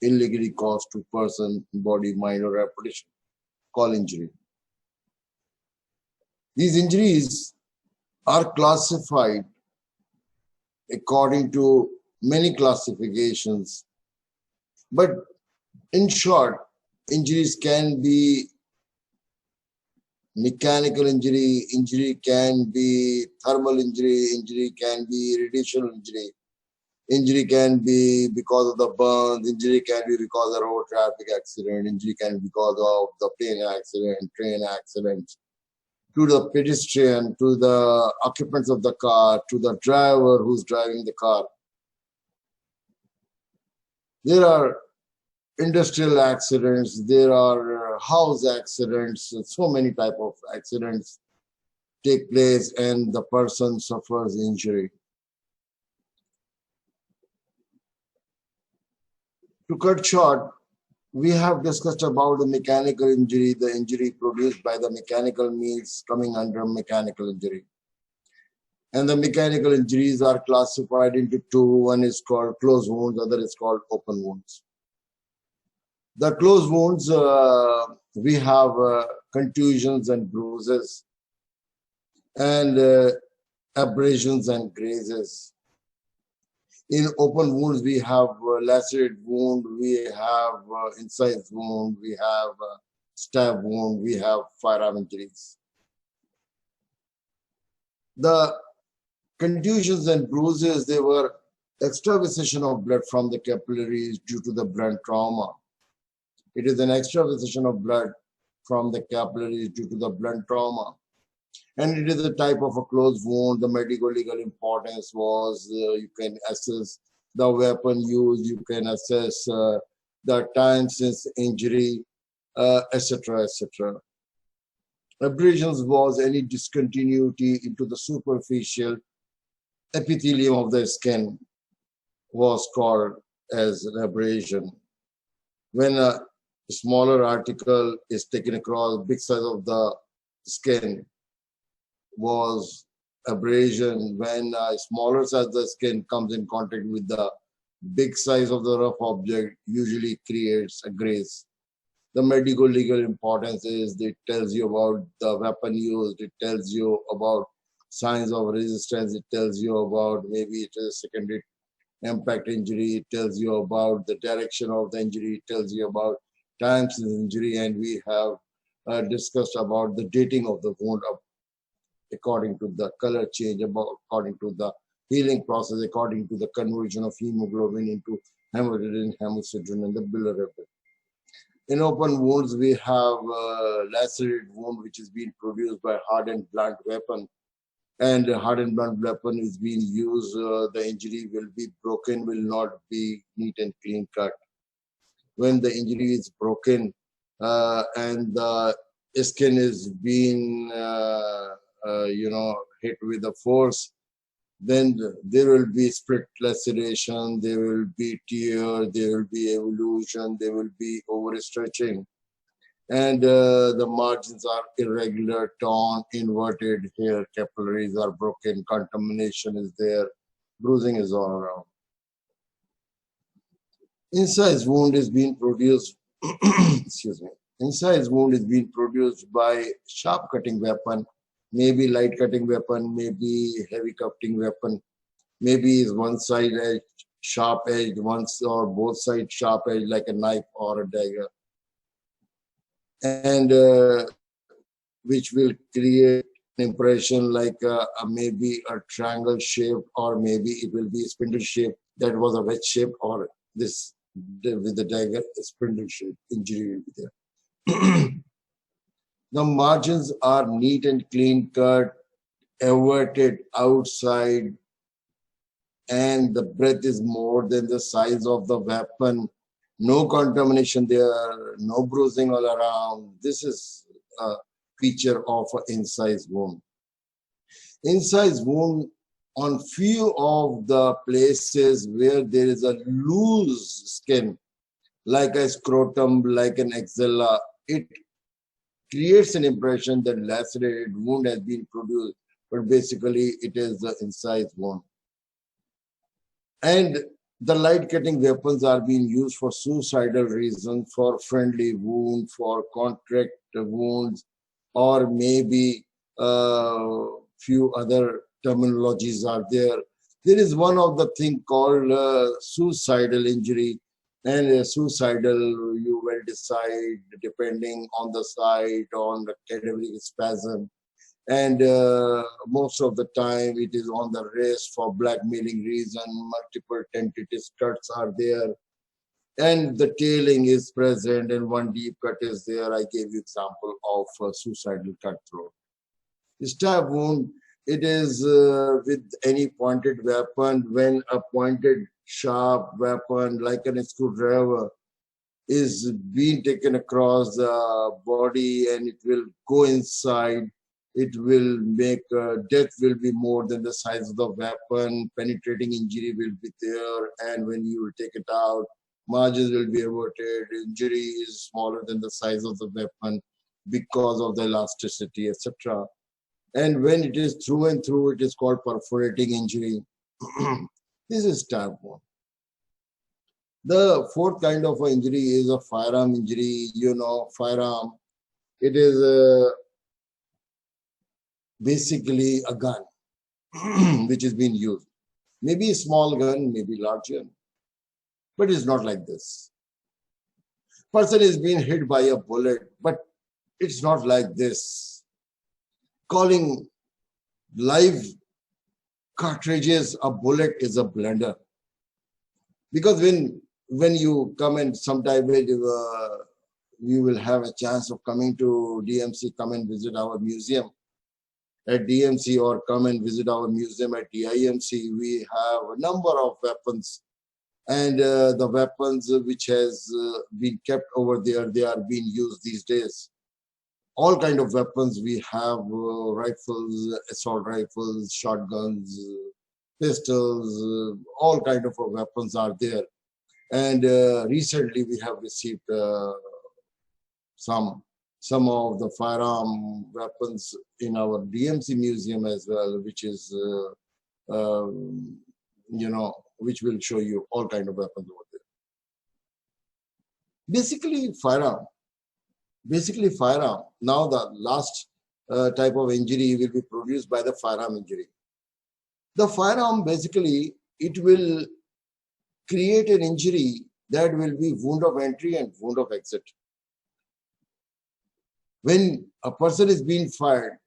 illegally caused to person, body, mind, or reputation, called injury. These injuries are classified according to many classifications, but in short, injuries can be mechanical injury, injury can be thermal injury, injury can be radiation injury, injury can be because of the burns, injury can be because of road traffic accident, injury can be because of the plane accident, train accident, to the pedestrian, to the occupants of the car, to the driver who's driving the car. There are industrial accidents, there are house accidents, so many type of accidents take place and the person suffers injury. To cut short, we have discussed about the mechanical injury, the injury produced by the mechanical means coming under mechanical injury. And the mechanical injuries are classified into two. One is called closed wounds, other is called open wounds. The closed wounds, we have contusions and bruises and abrasions and grazes. In open wounds, we have lacerated wound, we have incised wound, we have stab wound, we have firearm injuries. The contusions and bruises, they were extravasation of blood from the capillaries due to the brain trauma. It is an extravasation of blood from the capillaries due to the brain trauma. And it is a type of a closed wound. The medico-legal importance was you can assess the weapon used, you can assess the time since injury, etc., etc. Abrasions was any discontinuity into the superficial epithelium of the skin was called as an abrasion. When a smaller article is taken across big size of the skin was abrasion. When a smaller size of the skin comes in contact with the big size of the rough object, usually creates a graze. The medico-legal importance is it tells you about the weapon used, it tells you about signs of resistance, it tells you about maybe it is a secondary impact injury, it tells you about the direction of the injury, it tells you about time since injury, and we have discussed about the dating of the wound according to the color change, according to the healing process, according to the conversion of hemoglobin into hemoglobin, hemosiderin, and the bilirubin. In open wounds, we have lacerated wound which is being produced by hardened blunt weapon, and hardened blunt weapon is being used. The injury will be broken, will not be neat and clean cut. When the injury is broken and the skin is being hit with the force, then there will be split laceration, there will be tear, there will be evolution, there will be overstretching, and the margins are irregular, torn, inverted, hair capillaries are broken, contamination is there, bruising is all around. Incised wound is being produced, excuse me, incised wound is being produced by sharp cutting weapon, maybe light cutting weapon, maybe heavy cutting weapon, maybe is one side edge sharp edge, once or both sides sharp edge like a knife or a dagger, and which will create an impression like maybe a triangle shape, or maybe it will be a spindle shape that was a wedge shape, or this with the dagger, a spindle shape injury will be there. The margins are neat and clean cut, everted outside, and the breadth is more than the size of the weapon. No contamination there, no bruising all around. This is a feature of an incised wound. Incised wound, on few of the places where there is a loose skin, like a scrotum, like an axilla, it creates an impression that lacerated wound has been produced, but basically it is the incised wound. And The light-cutting weapons are being used for suicidal reasons, for friendly wound, for contract wounds, or maybe few other terminologies are there. There is one of the thing called suicidal injury, and suicidal you will decide depending on the site, on the cadaveric spasm, and most of the time it is on the wrist for blackmailing reason. Multiple tentative cuts are there, and the tailing is present, and one deep cut is there. I gave you example of suicidal cutthroat. Stab wound, it is with any pointed weapon. When a pointed sharp weapon like a screwdriver is being taken across the body and it will go inside, it will make death will be more than the size of the weapon, penetrating injury will be there, and when you will take it out, margins will be averted, injury is smaller than the size of the weapon because of the elasticity, etc. And when it is through and through, it is called perforating injury. This is stab wound. The fourth kind of injury is a firearm injury. You know, firearm, it is basically a gun which is being used. Maybe a small gun, maybe large gun, but it's not like this. Person is being hit by a bullet, but it's not like this. Calling live cartridges a bullet is a blunder. Because when you come and sometime you will have a chance of coming to DMC, come and visit our museum at DMC, or come and visit our museum at DIMC. We have a number of weapons, and the weapons which has been kept over there, they are being used these days. All kind of weapons we have, rifles, assault rifles, shotguns, pistols, all kind of weapons are there. And recently we have received some of the firearm weapons in our DMC museum as well, which is, you know, which will show you all kind of weapons over there. Basically firearm. Now the last type of injury will be produced by the firearm injury. The firearm, basically, it will create an injury that will be wound of entry and wound of exit. When a person is being fired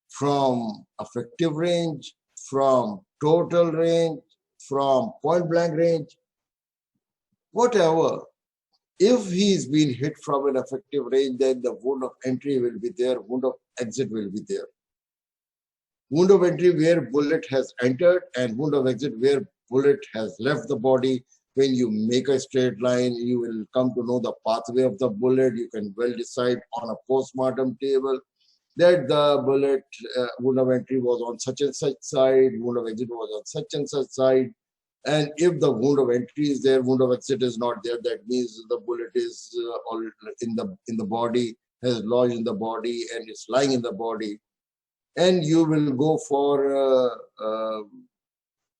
from effective range, from total range, from point blank range, whatever, if he is being hit from an effective range, then the wound of entry will be there, wound of exit will be there. Wound of entry where bullet has entered, and wound of exit where bullet has left the body. When you make a straight line, you will come to know the pathway of the bullet. You can well decide on a postmortem table that the bullet wound of entry was on such and such side, wound of exit was on such and such side. And if the wound of entry is there, wound of exit is not there, that means the bullet is all in the body, has lodged in the body and it's lying in the body. And you will go for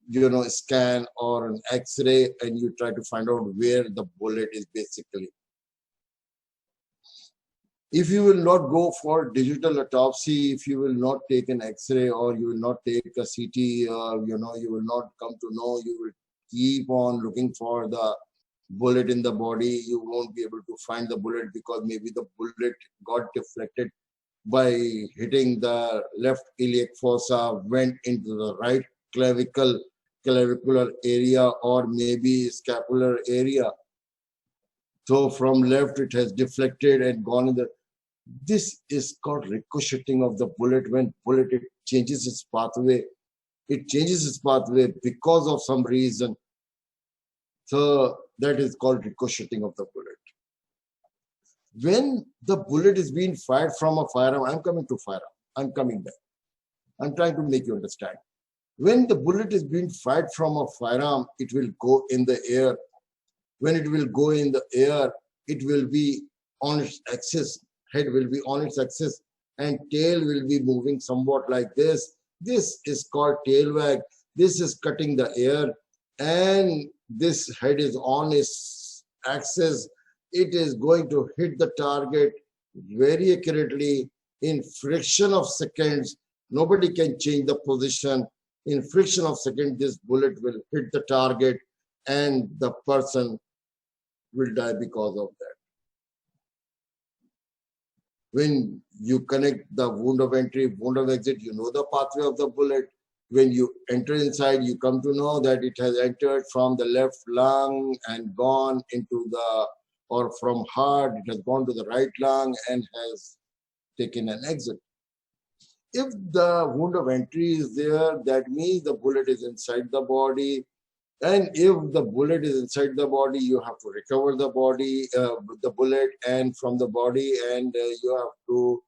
you know, a scan or an X-ray, and you try to find out where the bullet is basically. If you will not go for digital autopsy, if you will not take an X-ray, or you will not take a CT, you know, you will not come to know, you will keep on looking for the bullet in the body. You won't be able to find the bullet because maybe the bullet got deflected by hitting the left iliac fossa, went into the right clavicular area, or maybe scapular area. So from left it has deflected and gone in the. This is called ricocheting of the bullet. When bullet it changes its pathway, it changes its pathway because of some reason. So that is called ricocheting of the bullet. When the bullet is being fired from a firearm, I'm coming to firearm. I'm coming back. I'm trying to make you understand. When the bullet is being fired from a firearm, it will go in the air. When it will go in the air, it will be on its axis, head will be on its axis, and tail will be moving somewhat like this. This is called tail wag. This is cutting the air, and this head is on its axis, it is going to hit the target very accurately in fraction of seconds. Nobody can change the position. In fraction of seconds, this bullet will hit the target and the person will die because of that. When you connect the wound of entry, wound of exit, you know the pathway of the bullet. When you enter inside, you come to know that it has entered from the left lung and gone into the, or from heart, it has gone to the right lung and has taken an exit. If the wound of entry is there, that means the bullet is inside the body. And if the bullet is inside the body, you have to recover the body, the bullet and from the body, and you have to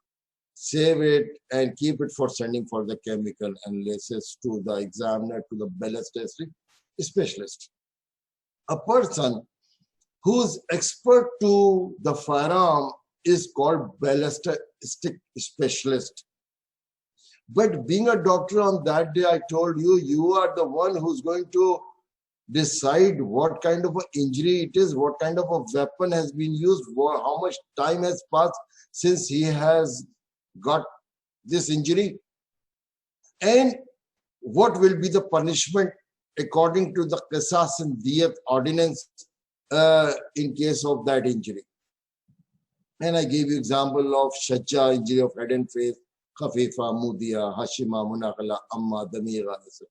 save it and keep it for sending for the chemical analysis to the examiner, to the ballistic specialist. A person who's expert to the firearm is called ballistic specialist. But being a doctor on that day, I told you, you are the one who's going to decide what kind of an injury it is, what kind of a weapon has been used, how much time has passed since he has got this injury, and what will be the punishment according to the Qisas and Diyat ordinance in case of that injury. And I gave you example of Shajja, injury of head and face, Khafifa, Mudiya, Hashima, Munakala, Amma, Damira, etc.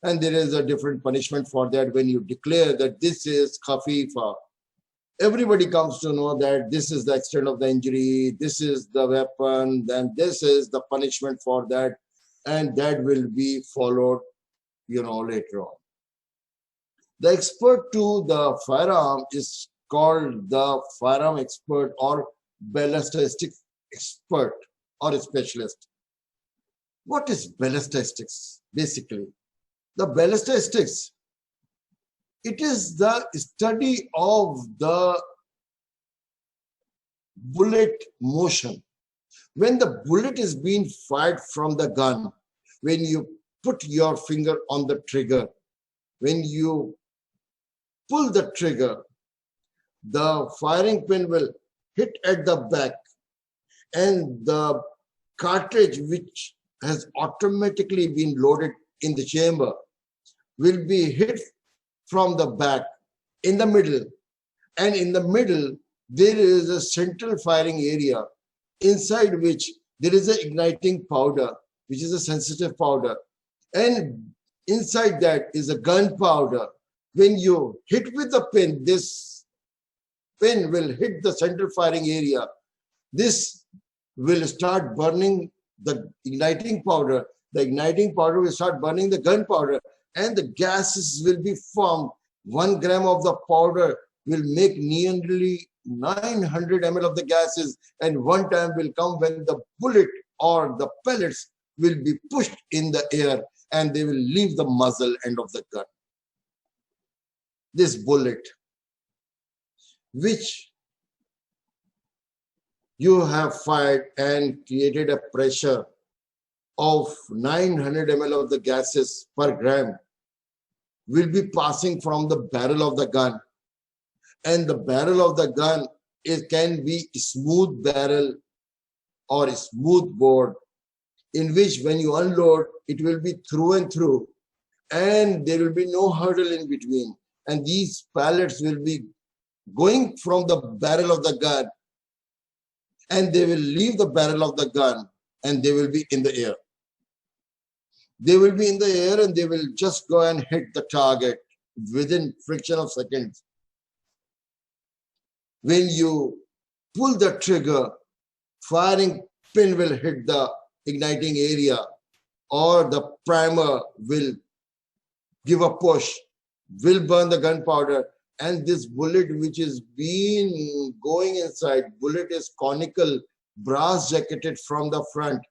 And there is a different punishment for that. When you declare that this is Khafifa, everybody comes to know that this is the extent of the injury, this is the weapon, then this is the punishment for that, and that will be followed, later on. The expert to the firearm is called the firearm expert or ballistic expert or specialist. What is ballistics basically? The ballistics, it is the study of the bullet motion. When the bullet is being fired from the gun, when you put your finger on the trigger, when you pull the trigger, the firing pin will hit at the back, and the cartridge, which has automatically been loaded in the chamber, will be hit from the back in the middle, and in the middle there is a central firing area inside which there is an igniting powder, which is a sensitive powder, and inside that is a gunpowder. When you hit with the pin, this pin will hit the central firing area. This will start burning the igniting powder. The igniting powder will start burning the gunpowder, and the gases will be formed. 1 gram of the powder will make nearly 900 ml of the gases, and one time will come when the bullet or the pellets will be pushed in the air and they will leave the muzzle end of the gun. This bullet, which you have fired and created a pressure of 900 ml of the gases per gram, will be passing from the barrel of the gun. And the barrel of the gun, it can be a smooth barrel or a smooth bore, in which when you unload, it will be through and through, and there will be no hurdle in between. And these pellets will be going from the barrel of the gun, and they will leave the barrel of the gun, and they will be in the air. They will be in the air and they will just go and hit the target within fraction of seconds. When you pull the trigger, firing pin will hit the igniting area, or the primer will give a push, will burn the gunpowder, and this bullet which is been going inside, bullet is conical, brass jacketed from the front.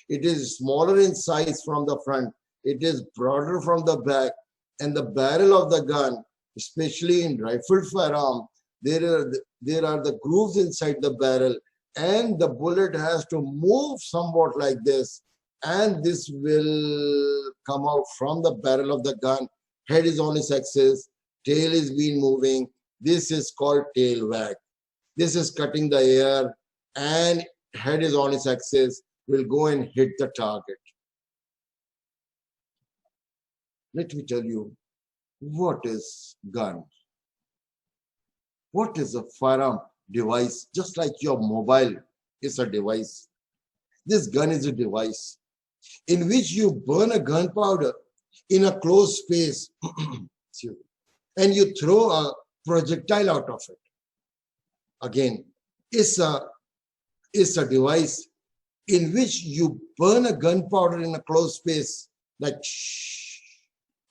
It is smaller in size from the front. It is broader from the back. And the barrel of the gun, especially in rifled firearm, there are the grooves inside the barrel, and the bullet has to move somewhat like this, and this will come out from the barrel of the gun. Head is on its axis, tail is being moving. This is called tail wag. This is cutting the air and head is on its axis, will go and hit the target. Let me tell you, what is gun? What is a firearm device? Just like your mobile is a device. This gun is a device in which you burn a gunpowder in a closed space and you throw a projectile out of it. Again, it's a device in which you burn a gunpowder in a closed space, like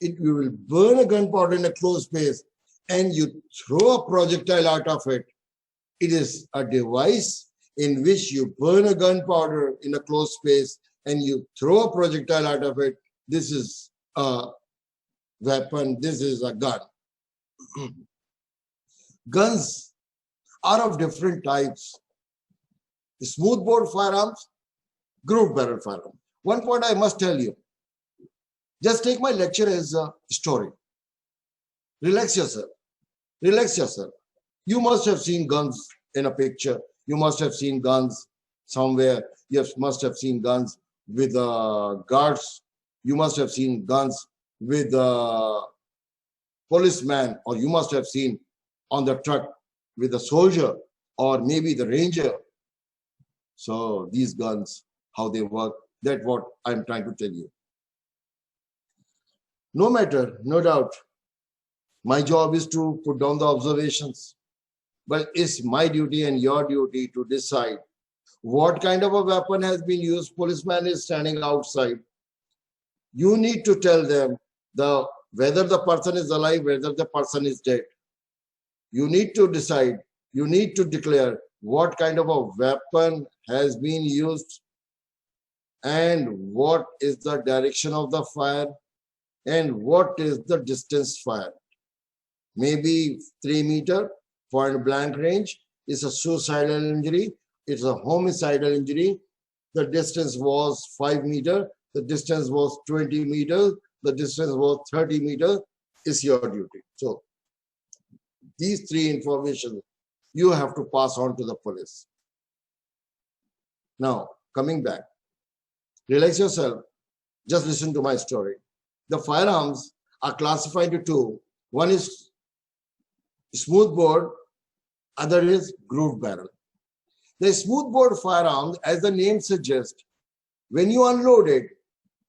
you will burn a gunpowder in a closed space and you throw a projectile out of it. It is a device in which you burn a gunpowder in a closed space and you throw a projectile out of it. This is a weapon. This is a gun. Guns are of different types. Smoothbore firearms, grooved barrel firearms. One point I must tell you. Just take my lecture as a story. Relax yourself. Relax yourself. You must have seen guns in a picture. You must have seen guns somewhere. You must have seen guns with guards. You must have seen guns with policeman, or you must have seen on the truck with a soldier or maybe the ranger. So these guns, how they work, that's what I'm trying to tell you. No matter, no doubt, my job is to put down the observations, but it's my duty and your duty to decide what kind of a weapon has been used. Policeman is standing outside. You need to tell them whether the person is alive, whether the person is dead. You need to decide, you need to declare what kind of a weapon has been used and what is the direction of the fire and what is the distance fired. Maybe 3 meter point blank range is a suicidal injury. It's a homicidal injury. The distance was 5 meters. The distance was 20 meters. The distance was 30 meters. Is your duty. So these three information you have to pass on to the police. Now, coming back, relax yourself. Just listen to my story. The firearms are classified into two. One is smoothbore, other is grooved barrel. The smoothbore firearms, as the name suggests, when you unload it,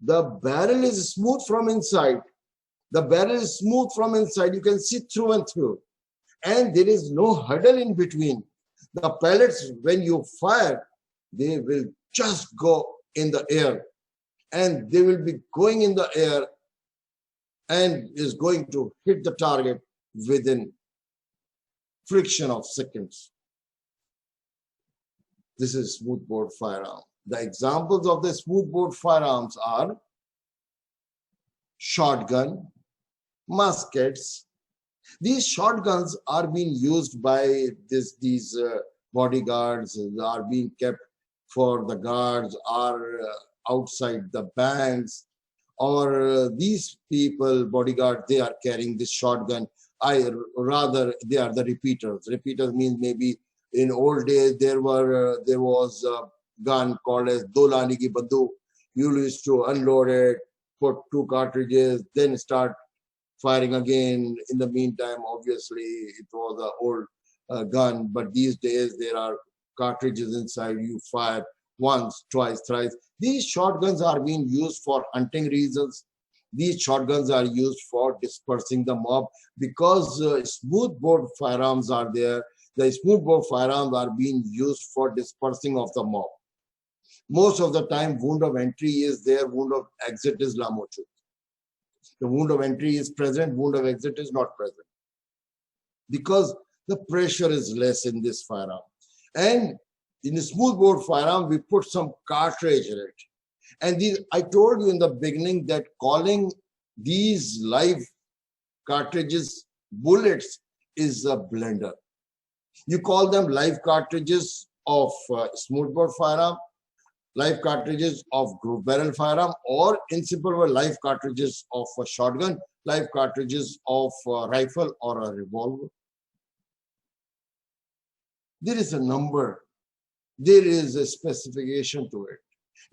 the barrel is smooth from inside. The barrel is smooth from inside. You can see through and through. And there is no hurdle in between. The pellets, when you fire, they will just go in the air. And they will be going in the air and is going to hit the target within fraction of seconds. This is smoothbore firearm. The examples of the smoothbore firearms are shotgun, muskets. These shotguns are being used by these bodyguards, are being kept for the guards, are outside the banks, or these people, bodyguards, they are carrying this shotgun. Rather, they are the repeaters. Repeaters means maybe in old days there was a gun called as Dolani ki Banduk. You used to unload it, put 2 cartridges, then start firing again. In the meantime, obviously, it was an old gun, but these days there are cartridges inside. You fire once, twice, thrice. These shotguns are being used for hunting reasons. These shotguns are used for dispersing the mob because smoothbore firearms are there. The smoothbore firearms are being used for dispersing of the mob. Most of the time, wound of entry is there, wound of exit is lamochut. The wound of entry is present, wound of exit is not present. Because the pressure is less in this firearm. And in the smoothbore firearm, we put some cartridge in it. And I told you in the beginning that calling these live cartridges bullets is a blunder. You call them live cartridges of smoothbore firearm, live cartridges of grooved barrel firearm, or in simple word, live cartridges of a shotgun. live cartridges of a rifle or a revolver. There is a number, there is a specification to it.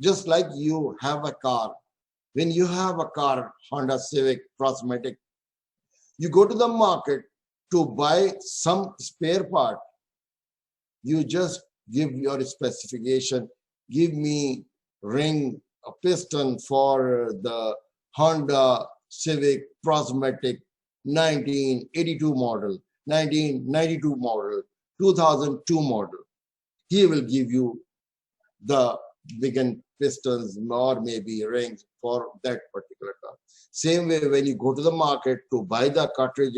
Just like you have a car. When you have a car, Honda Civic, Prosmatic, you go to the market to buy some spare part. You just give your specification, give me ring, a piston for the Honda Civic Prosmatic 1982 model, 1992 model, 2002 model. He will give you the big pistons or maybe rings for that particular car. Same way, when you go to the market to buy the cartridge,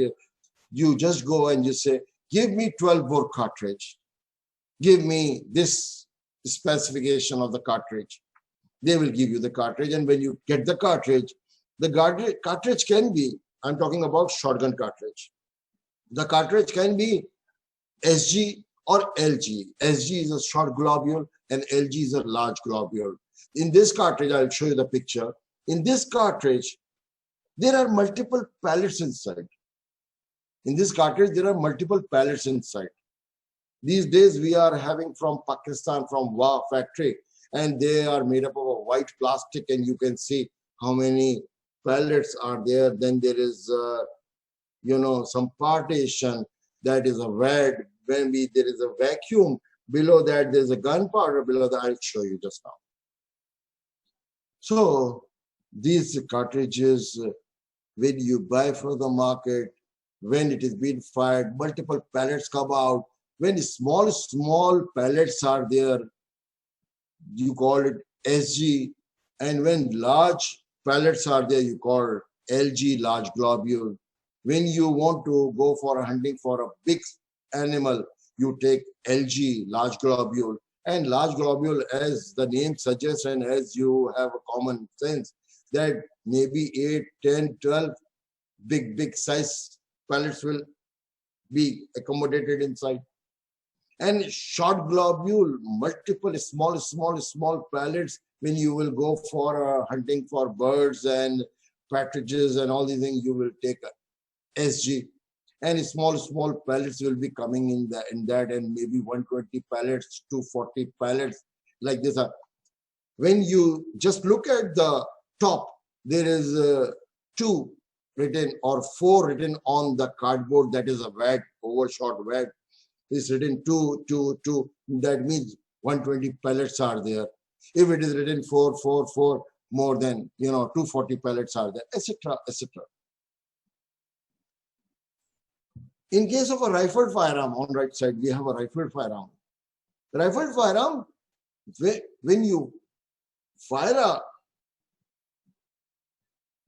you just go and you say, give me 12-bore cartridge. Give me this specification of the cartridge. They will give you the cartridge. And when you get the cartridge can be, I'm talking about shotgun cartridge. The cartridge can be SG or LG. SG is a short globule and LG is a large globule. In this cartridge, I'll show you the picture. In this cartridge, there are multiple pellets inside. In this cartridge, there are multiple pellets inside. These days, we are having from Pakistan, from WA factory, and they are made up of a white plastic, and you can see how many pellets are there. Then there is, some partition that is a red. When there is a vacuum, below that there's a gunpowder, below that I'll show you just now. So these cartridges, when you buy from the market, when it is being fired, multiple pellets come out. When small pellets are there, you call it SG. And when large pellets are there, you call it LG, large globule. When you want to go for hunting for a big animal, you take LG, large globule. And large globule, as the name suggests, and as you have a common sense, that maybe 8, 10, 12 big size pellets will be accommodated inside. And short globule, multiple small pellets, when you will go for hunting for birds and partridges and all these things, you will take a SG. And small pellets will be coming in that, and maybe 120 pellets, 240 pellets, like this. When you just look at the top, there is 2 written or 4 written on the cardboard. That is a WAD, overshot WAD. It's written 2. That means 120 pellets are there. If it is written 4, more than 240 pellets are there, etc., etc. In case of a rifled firearm, on right side, we have a rifled firearm. The rifled firearm, when you fire a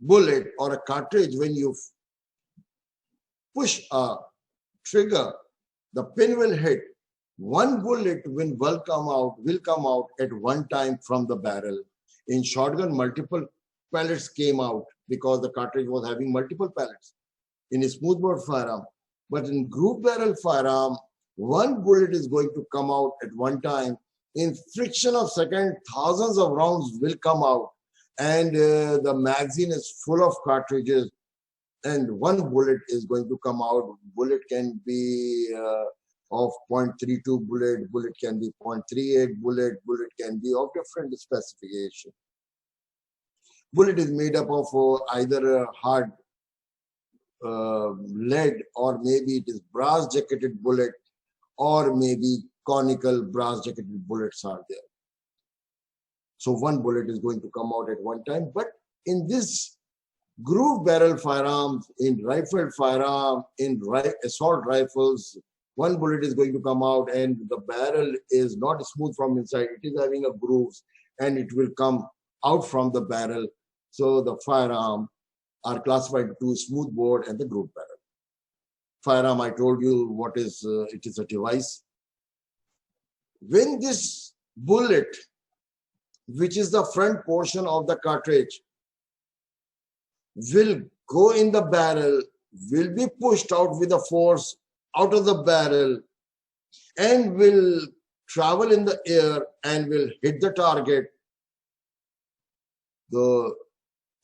bullet or a cartridge, when you push a trigger, the pin will hit. One bullet will come out at one time from the barrel. In shotgun, multiple pellets came out because the cartridge was having multiple pellets. In a smoothbore firearm, but in group barrel firearm, one bullet is going to come out at one time. In fraction of second, thousands of rounds will come out, and the magazine is full of cartridges, and one bullet is going to come out. Bullet can be of 0.32 bullet can be 0.38 bullet can be of different specification. Bullet is made up of either a hard lead, or maybe it is brass jacketed bullet, or maybe conical brass jacketed bullets are there. So one bullet is going to come out at one time. But in this groove barrel firearms, in rifled firearm, in assault rifles, one bullet is going to come out, and the barrel is not smooth from inside. It is having a grooves, and it will come out from the barrel. So the firearm are classified to smoothbore and the groove barrel. Firearm, I told you what is, it is a device. When this bullet, which is the front portion of the cartridge, will go in the barrel, will be pushed out with a force out of the barrel, and will travel in the air and will hit the target. The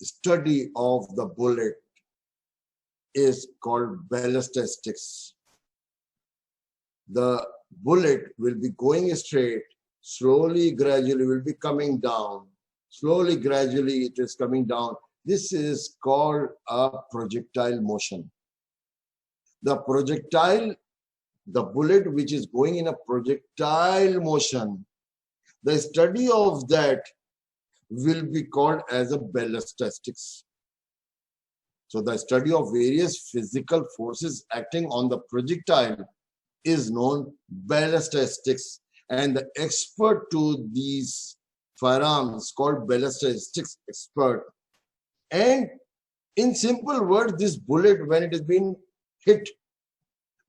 study of the bullet is called ballistics. The bullet will be going straight, slowly, gradually will be coming down. Slowly, gradually it is coming down. This is called a projectile motion. The projectile, the bullet which is going in a projectile motion, the study of that will be called as a ballistics. So the study of various physical forces acting on the projectile is known ballistics, and the expert to these firearms is called ballistics expert. And in simple words, this bullet, when it is being hit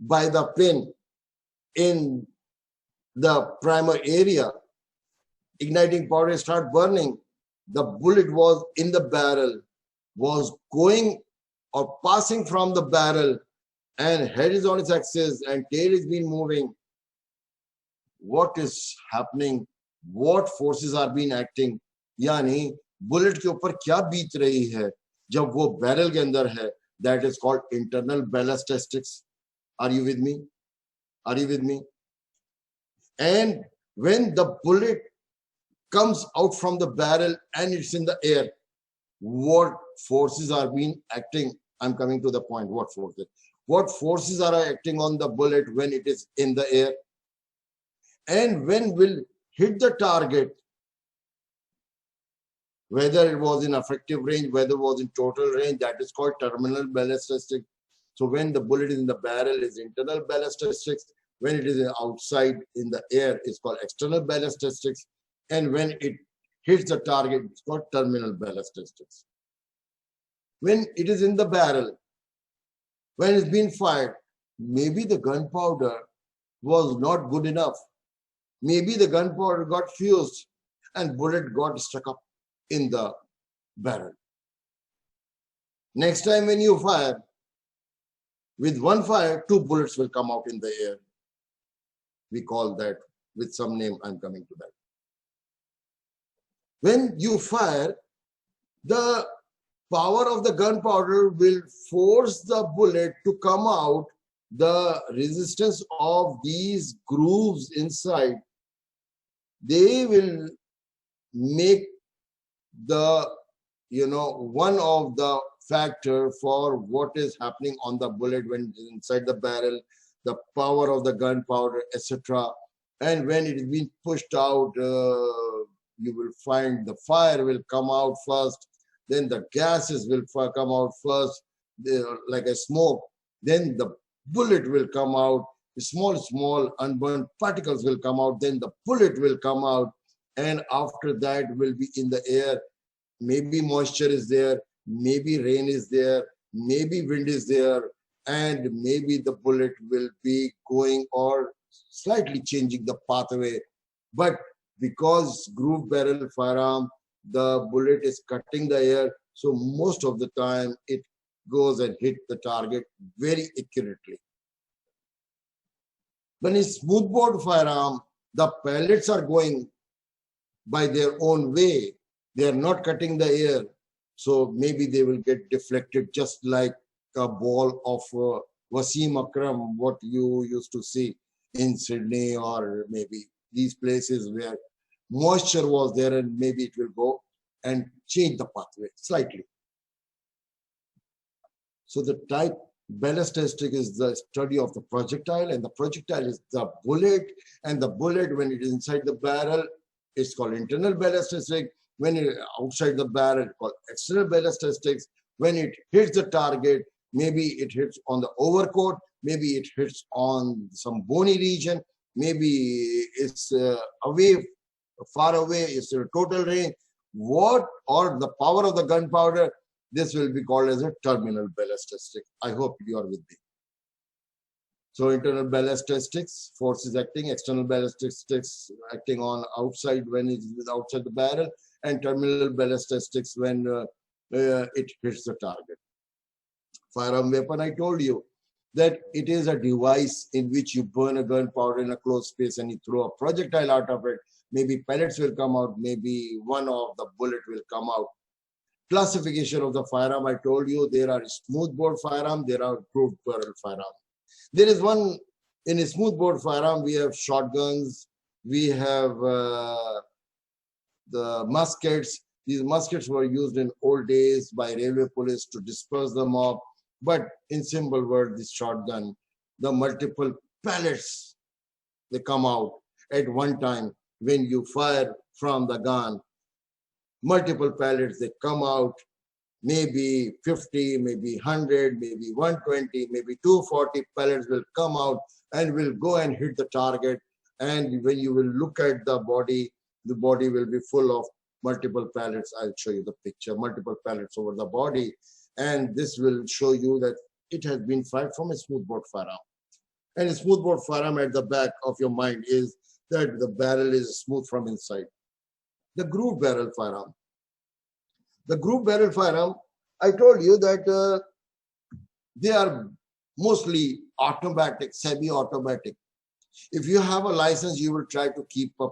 by the pin in the primer area, igniting powder start burning, the bullet was in the barrel, was going or passing from the barrel, and head is on its axis and tail is being moving. What is happening? What forces are being acting? यानी bullet के ऊपर क्या बीत रही है जब वो barrel के अंदर है? That is called internal ballistics. Are you with me? Are you with me? And when the bullet comes out from the barrel and it's in the air, what forces are being acting? I'm coming to the point. What forces? What forces are acting on the bullet when it is in the air? And when will hit the target, whether it was in effective range, whether it was in total range, that is called terminal ballistics. So when the bullet is in the barrel is internal ballistics. When it is outside in the air, it's called external ballistics. And when it hits the target, it's called terminal ballistics. When it is in the barrel, when it's been fired, maybe the gunpowder was not good enough. Maybe the gunpowder got fused and bullet got stuck up in the barrel. Next time when you fire, with one fire, 2 bullets will come out in the air. We call that with some name. I'm coming to that. When you fire, the power of the gunpowder will force the bullet to come out. The resistance of these grooves inside, they will make the, one of the factor for what is happening on the bullet when it is inside the barrel, the power of the gunpowder, etc. And when it is being pushed out, you will find the fire will come out first, then the gases will come out first, like a smoke, then the bullet will come out, small unburned particles will come out, then the bullet will come out, and after that will be in the air. Maybe moisture is there, maybe rain is there, maybe wind is there, and maybe the bullet will be going or slightly changing the pathway. But because groove barrel firearm, the bullet is cutting the air, so most of the time it goes and hit the target very accurately. When it's smoothbore firearm, the pellets are going by their own way. They are not cutting the air. So maybe they will get deflected just like a ball of Mukarram, what you used to see in Sydney or maybe these places where moisture was there, and maybe it will go and change the pathway slightly. So the type ballistics is the study of the projectile, and the projectile is the bullet, and the bullet when it is inside the barrel, it's called internal ballistics. When it is outside the barrel, it's called external ballistics. When it hits the target, maybe it hits on the overcoat, maybe it hits on some bony region, maybe it's away, far away, it's a total range. What, or the power of the gunpowder, this will be called as a terminal ballistics. I hope you are with me. So internal ballistics, forces acting, external ballistics acting on outside when it is outside the barrel, and terminal ballistics when it hits the target. Firearm weapon, I told you that it is a device in which you burn a gunpowder in a closed space and you throw a projectile out of it. Maybe pellets will come out, maybe one of the bullet will come out. classification of the firearm. I told you there are smoothbore firearm, there are grooved barrel firearm. There is one in a smoothbore firearm. We have shotguns, we have the muskets. These muskets were used in old days by railway police to disperse the mob. But in simple word, this shotgun, the multiple pellets, they come out at one time when you fire from the gun. Multiple pellets, they come out, maybe 50, maybe 100, maybe 120, maybe 240 pellets will come out and will go and hit the target. And when you will look at the body will be full of multiple pellets. I'll show you the picture, multiple pellets over the body. And this will show you that it has been fired from a smoothbore firearm. And a smoothbore firearm, at the back of your mind, is that the barrel is smooth from inside. The groove barrel firearm. The groove barrel firearm, I told you that they are mostly automatic, semi-automatic. If you have a license, you will try to keep a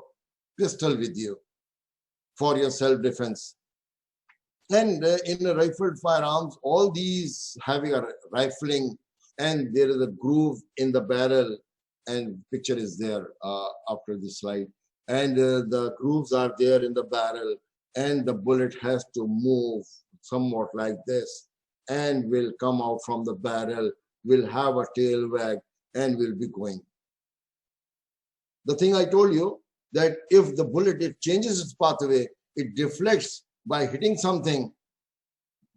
pistol with you for your self-defense. And in a rifled firearms, all these having a rifling, and there is a groove in the barrel, and picture is there after this slide. And the grooves are there in the barrel, and the bullet has to move somewhat like this, and will come out from the barrel, will have a tail wag, and will be going. The thing I told you, that if the bullet, it changes its pathway, it deflects by hitting something,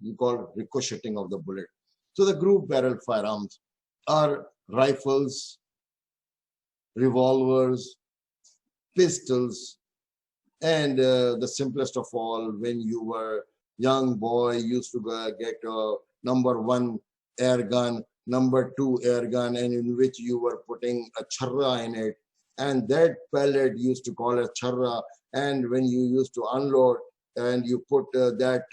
you call ricocheting of the bullet. So the groove barrel firearms are rifles, revolvers, pistols, and the simplest of all, when you were young boy, used to get a #1 air gun, #2 air gun, and in which you were putting a charra in it, and that pellet used to call a charra. And when you used to unload, and you put that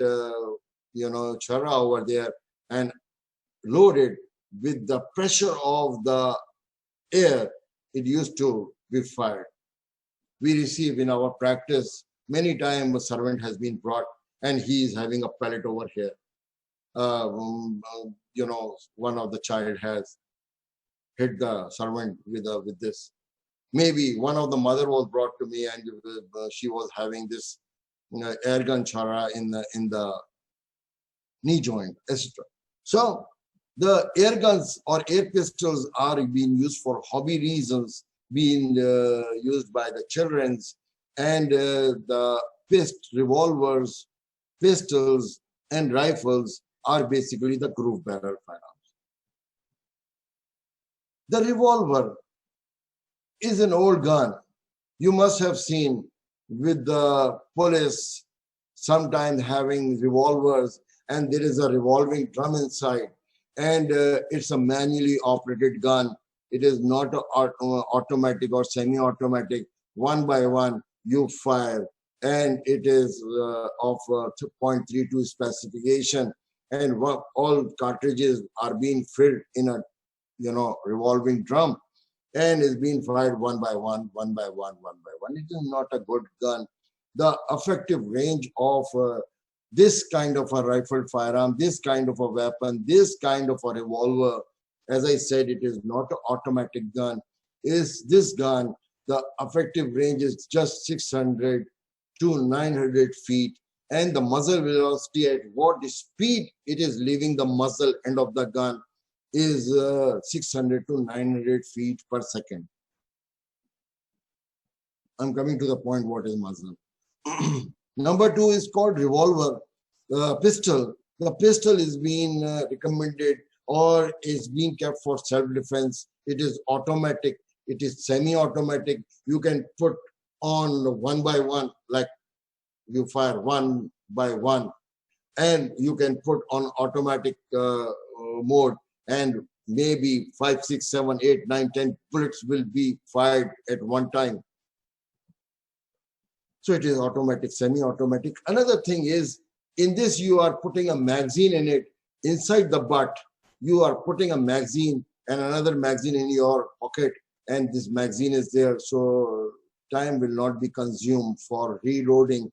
charra over there and load it with the pressure of the air, it used to be fired. We receive in our practice many times a servant has been brought and he is having a pellet over here. One of the child has hit the servant with this. Maybe one of the mother was brought to me and she was having this air gun chara in the knee joint, etc. So the air guns or air pistols are being used for hobby reasons, being used by the children's, and the revolvers, pistols, and rifles are basically the groove barrel firearms. The revolver is an old gun. You must have seen with the police sometimes having revolvers, and there is a revolving drum inside, and it's a manually operated gun. It is not automatic or semi-automatic. One by one you fire, and it is of 2.32 specification, and all cartridges are being filled in a revolving drum, and is being fired one by one, one by one, one by one. It is not a good gun. The effective range of this kind of a rifled firearm, this kind of a weapon, this kind of a revolver, as I said, it is not an automatic gun. Is this gun, the effective range is just 600 to 900 feet, and the muzzle velocity at what speed it is leaving the muzzle end of the gun is 600 to 900 feet per second. I'm coming to the point, what is muzzle? Number 2 is called revolver, pistol. The pistol is being recommended or is being kept for self-defense. It is automatic, it is semi-automatic. You can put on one by one, like you fire one by one, and you can put on automatic mode, and maybe 5, 6, 7, 8, 9, 10 bullets will be fired at one time. So it is automatic, semi-automatic. Another thing is, in this you are putting a magazine in it. Inside the butt, you are putting a magazine and another magazine in your pocket, and this magazine is there, so time will not be consumed for reloading.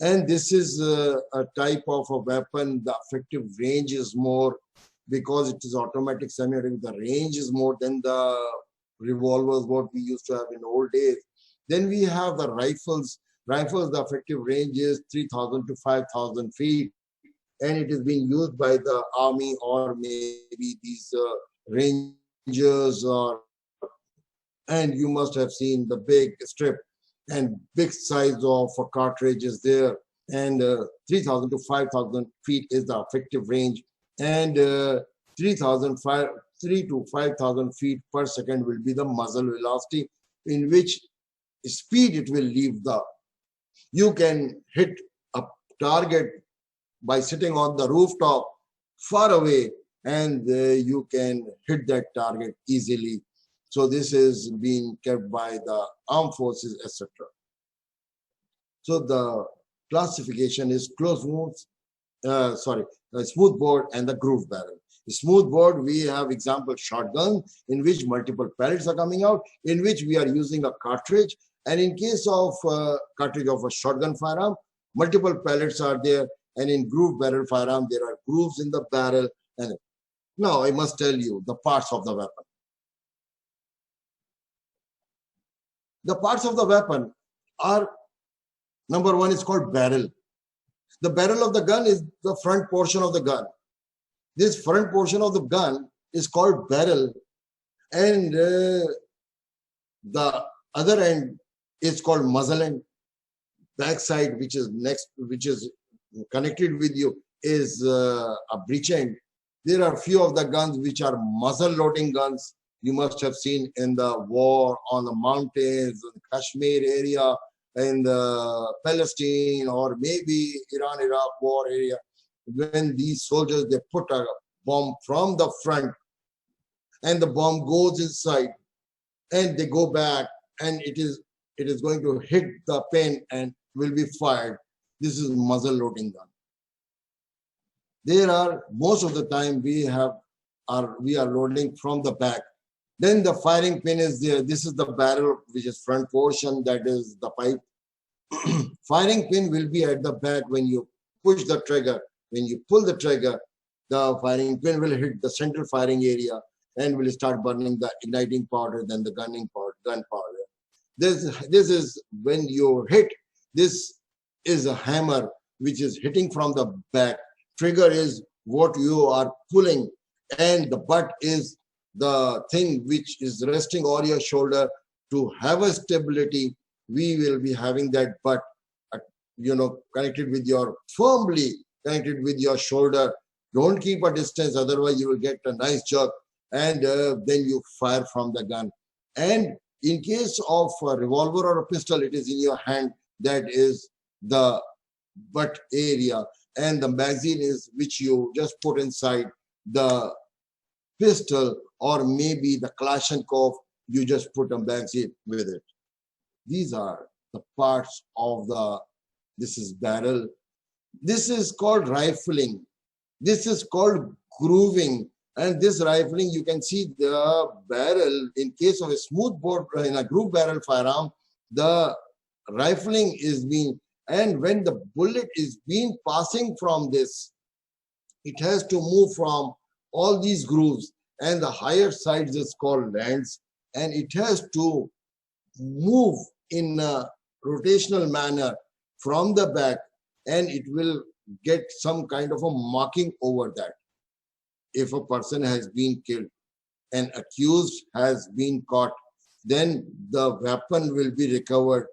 And this is a type of a weapon. The effective range is more because it is automatic semi-automatic. The range is more than the revolvers what we used to have in old days. Then we have the rifles. Rifles, the effective range is 3,000 to 5,000 feet, and it is being used by the army or maybe these rangers, or and you must have seen the big strip and big size of a cartridge is there, and 3,000 to 5,000 feet is the effective range, and 3 to 5,000 feet per second will be the muzzle velocity, in which speed it will leave the. You can hit a target by sitting on the rooftop far away, and you can hit that target easily. So this is being kept by the armed forces, etc. So the classification is smooth bore and the groove barrel. The smooth bore, we have example shotgun in which multiple pellets are coming out, in which we are using a cartridge. And in case of cartridge of a shotgun firearm, multiple pellets are there. And in groove barrel firearm, there are grooves in the barrel. And now I must tell you the parts of the weapon. The parts of the weapon are, number one is called barrel. The barrel of the gun is the front portion of the gun. This front portion of the gun is called barrel, and the other end is called muzzle end. Backside, which is connected with you, is a breech end. There are few of the guns which are muzzle loading guns. You must have seen in the war on the mountains, in the Kashmir area, in the Palestine, or maybe Iran-Iraq war area. When these soldiers, they put a bomb from the front, and the bomb goes inside, and they go back, and it is going to hit the pin and will be fired. This is muzzle loading gun. There are, most of the time we are loading from the back. Then the firing pin is there. This is the barrel, which is front portion, that is the pipe. Firing pin will be at the back when you push the trigger. When you pull the trigger, the firing pin will hit the central firing area and will start burning the igniting powder, then the gun powder. This is when you hit. This is a hammer which is hitting from the back. Trigger is what you are pulling, and the butt is the thing which is resting on your shoulder. To have a stability, we will be having that butt, connected with your, firmly connected with your shoulder. Don't keep a distance, otherwise you will get a nice jerk, and then you fire from the gun. And in case of a revolver or a pistol, it is in your hand. That is the butt area, and the magazine is which you just put inside the pistol, or maybe the Kalashnikov, you just put a magazine with it. These are the parts of this is barrel. This is called rifling. This is called grooving. And this rifling, you can see the barrel, in case of a smooth bore, in a groove barrel firearm, the rifling is being, and when the bullet is being passing from this, it has to move from all these grooves, and the higher sides is called lands, and it has to move in a rotational manner from the back, and it will get some kind of a marking over that. If a person has been killed, an accused has been caught, then the weapon will be recovered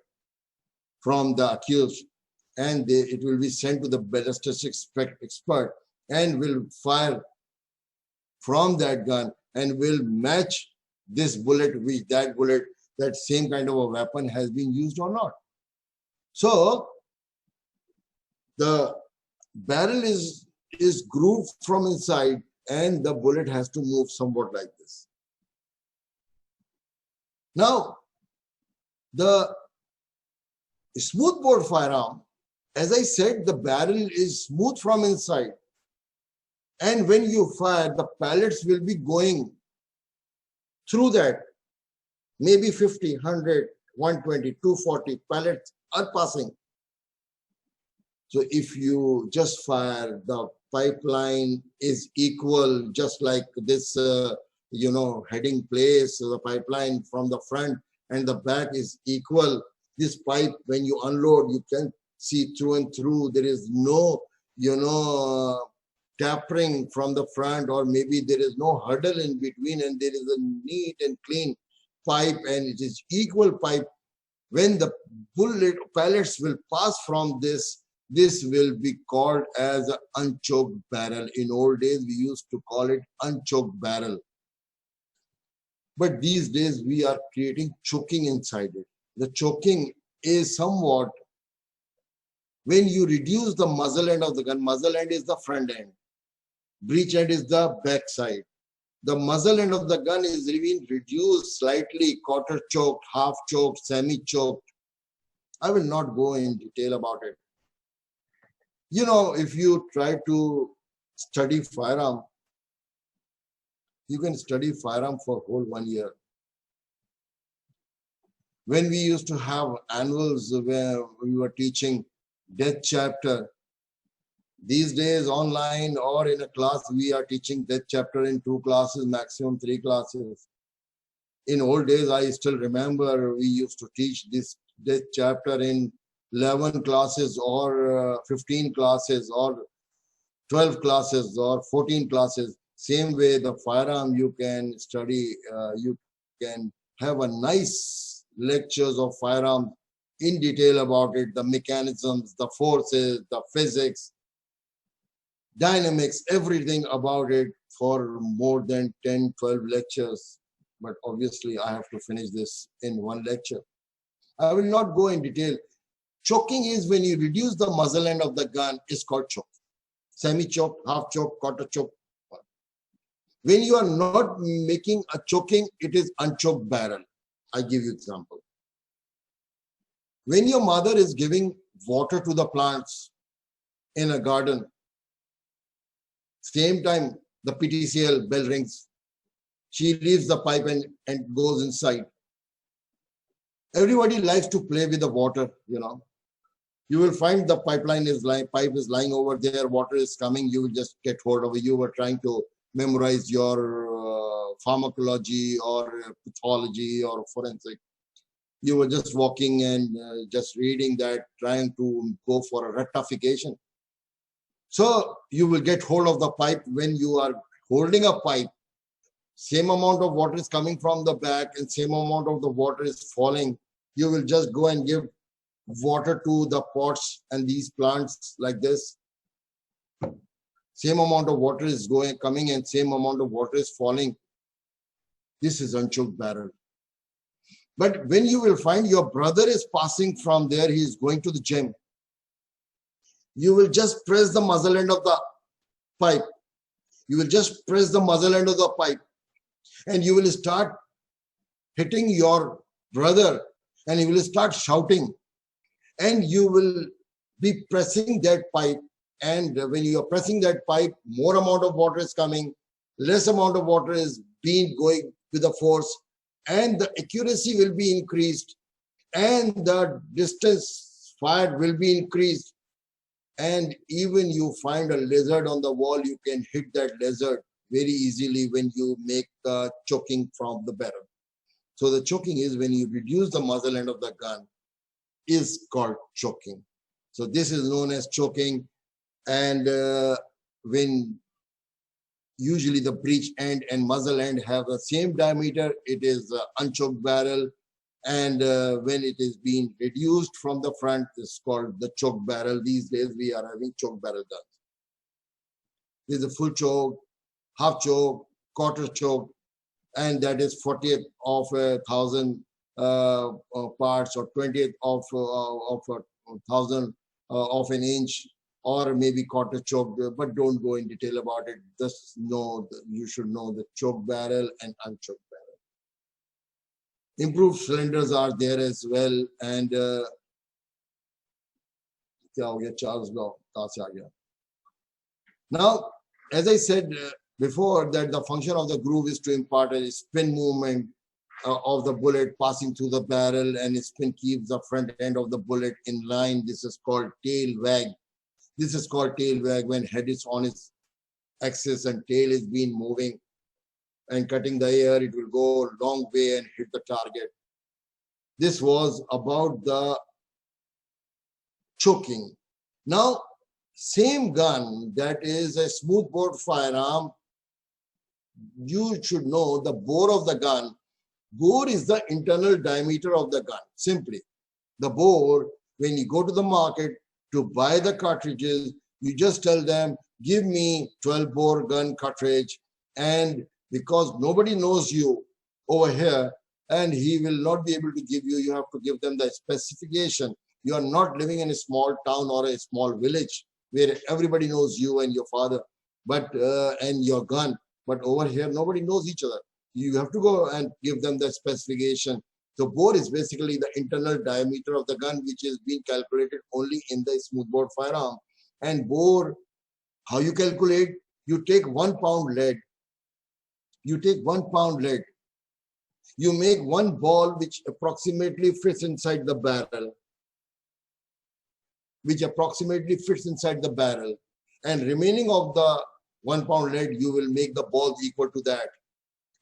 from the accused, and it will be sent to the ballistics expert, and will fire from that gun and will match this bullet with that bullet, that same kind of a weapon has been used or not. So the barrel is grooved from inside, and the bullet has to move somewhat like this. Now, the smoothbore firearm, as I said, the barrel is smooth from inside. And when you fire, the pellets will be going through that. Maybe 50, 100, 120, 240 pellets are passing. So if you just fire, the pipeline is equal, just like this, heading place, so the pipeline from the front and the back is equal. This pipe, when you unload, you can see through and through. There is no, tapering from the front, or maybe there is no hurdle in between, and there is a neat and clean pipe, and it is equal pipe. When the bullet pellets will pass from this will be called as an unchoked barrel. In old days, we used to call it unchoked barrel. But these days, we are creating choking inside it. The choking is somewhat, when you reduce the muzzle end of the gun, muzzle end is the front end, breech end is the back side. The muzzle end of the gun is being reduced slightly, quarter choked, half choked, semi-choked. I will not go in detail about it. If you try to study firearm, you can study firearm for whole 1 year. When we used to have annuals where we were teaching death chapter, these days online or in a class, we are teaching death chapter in 2 classes, maximum 3 classes. In old days, I still remember we used to teach this death chapter in 11 classes or 15 classes or 12 classes or 14 classes. Same way, the firearm you can study, you can have a nice lectures of firearm in detail about it, the mechanisms, the forces, the physics, dynamics, everything about it for more than 10, 12 lectures. But obviously, I have to finish this in 1 lecture. I will not go in detail. Choking is when you reduce the muzzle end of the gun, is called choke. Semi-choke, half-choke, quarter-choke. When you are not making a choking, it is unchoked barrel. I give you example. When your mother is giving water to the plants in a garden, same time the PTCL bell rings, she leaves the pipe and goes inside. Everybody likes to play with the water, You will find the pipe is lying over there, water is coming, you will just get hold of it. You were trying to memorize your pharmacology or pathology or forensic. You were just walking and just reading that, trying to go for a rectification. So you will get hold of the pipe. When you are holding a pipe, same amount of water is coming from the back and same amount of the water is falling. You will just go and give water to the pots and these plants like this. Same amount of water is coming and same amount of water is falling. This is unchoked barrel. But when you will find your brother is passing from there, he is going to the gym, you will just press the muzzle end of the pipe. You will just press the muzzle end of the pipe and you will start hitting your brother and he will start shouting and you will be pressing that pipe. And when you are pressing that pipe, more amount of water is coming, less amount of water is being going with the force, and the accuracy will be increased and the distance fired will be increased. And even you find a lizard on the wall, you can hit that lizard very easily when you make the choking from the barrel. So the choking is when you reduce the muzzle end of the gun, is called choking. So this is known as choking. And when usually the breech end and muzzle end have the same diameter, it is unchoked barrel. And when it is being reduced from the front, it's called the choked barrel. These days we are having choked barrel guns. There's a full choke, half choke, quarter choke, and that is 40th of 1,000 parts or 20th of 1,000 of an inch, or maybe quarter choke, but don't go in detail about it. Just know, you should know the choke barrel and unchoked barrel. Improved cylinders are there as well. And Charles Law, now, as I said before, that the function of the groove is to impart a spin movement of the bullet passing through the barrel, and spin keeps the front end of the bullet in line. This is called tail wag. This is called tail wag, when head is on its axis and tail is being moving and cutting the air. It will go a long way and hit the target. This was about the choking. Now, same gun, that is a smoothbore firearm. You should know the bore of the gun. Bore is the internal diameter of the gun. Simply, the bore, when you go to the market to buy the cartridges, you just tell them, give me 12 bore gun cartridge. And because nobody knows you over here, and he will not be able to give you, you have to give them the specification. You are not living in a small town or a small village where everybody knows you and your father, but and your gun. But over here, nobody knows each other. You have to go and give them the specification. So bore is basically the internal diameter of the gun, which is being calculated only in the smoothbore firearm. And bore, how you calculate? You take 1 pound lead. You take 1 pound lead. You make one ball which approximately fits inside the barrel. And remaining of the 1 pound lead, you will make the balls equal to that.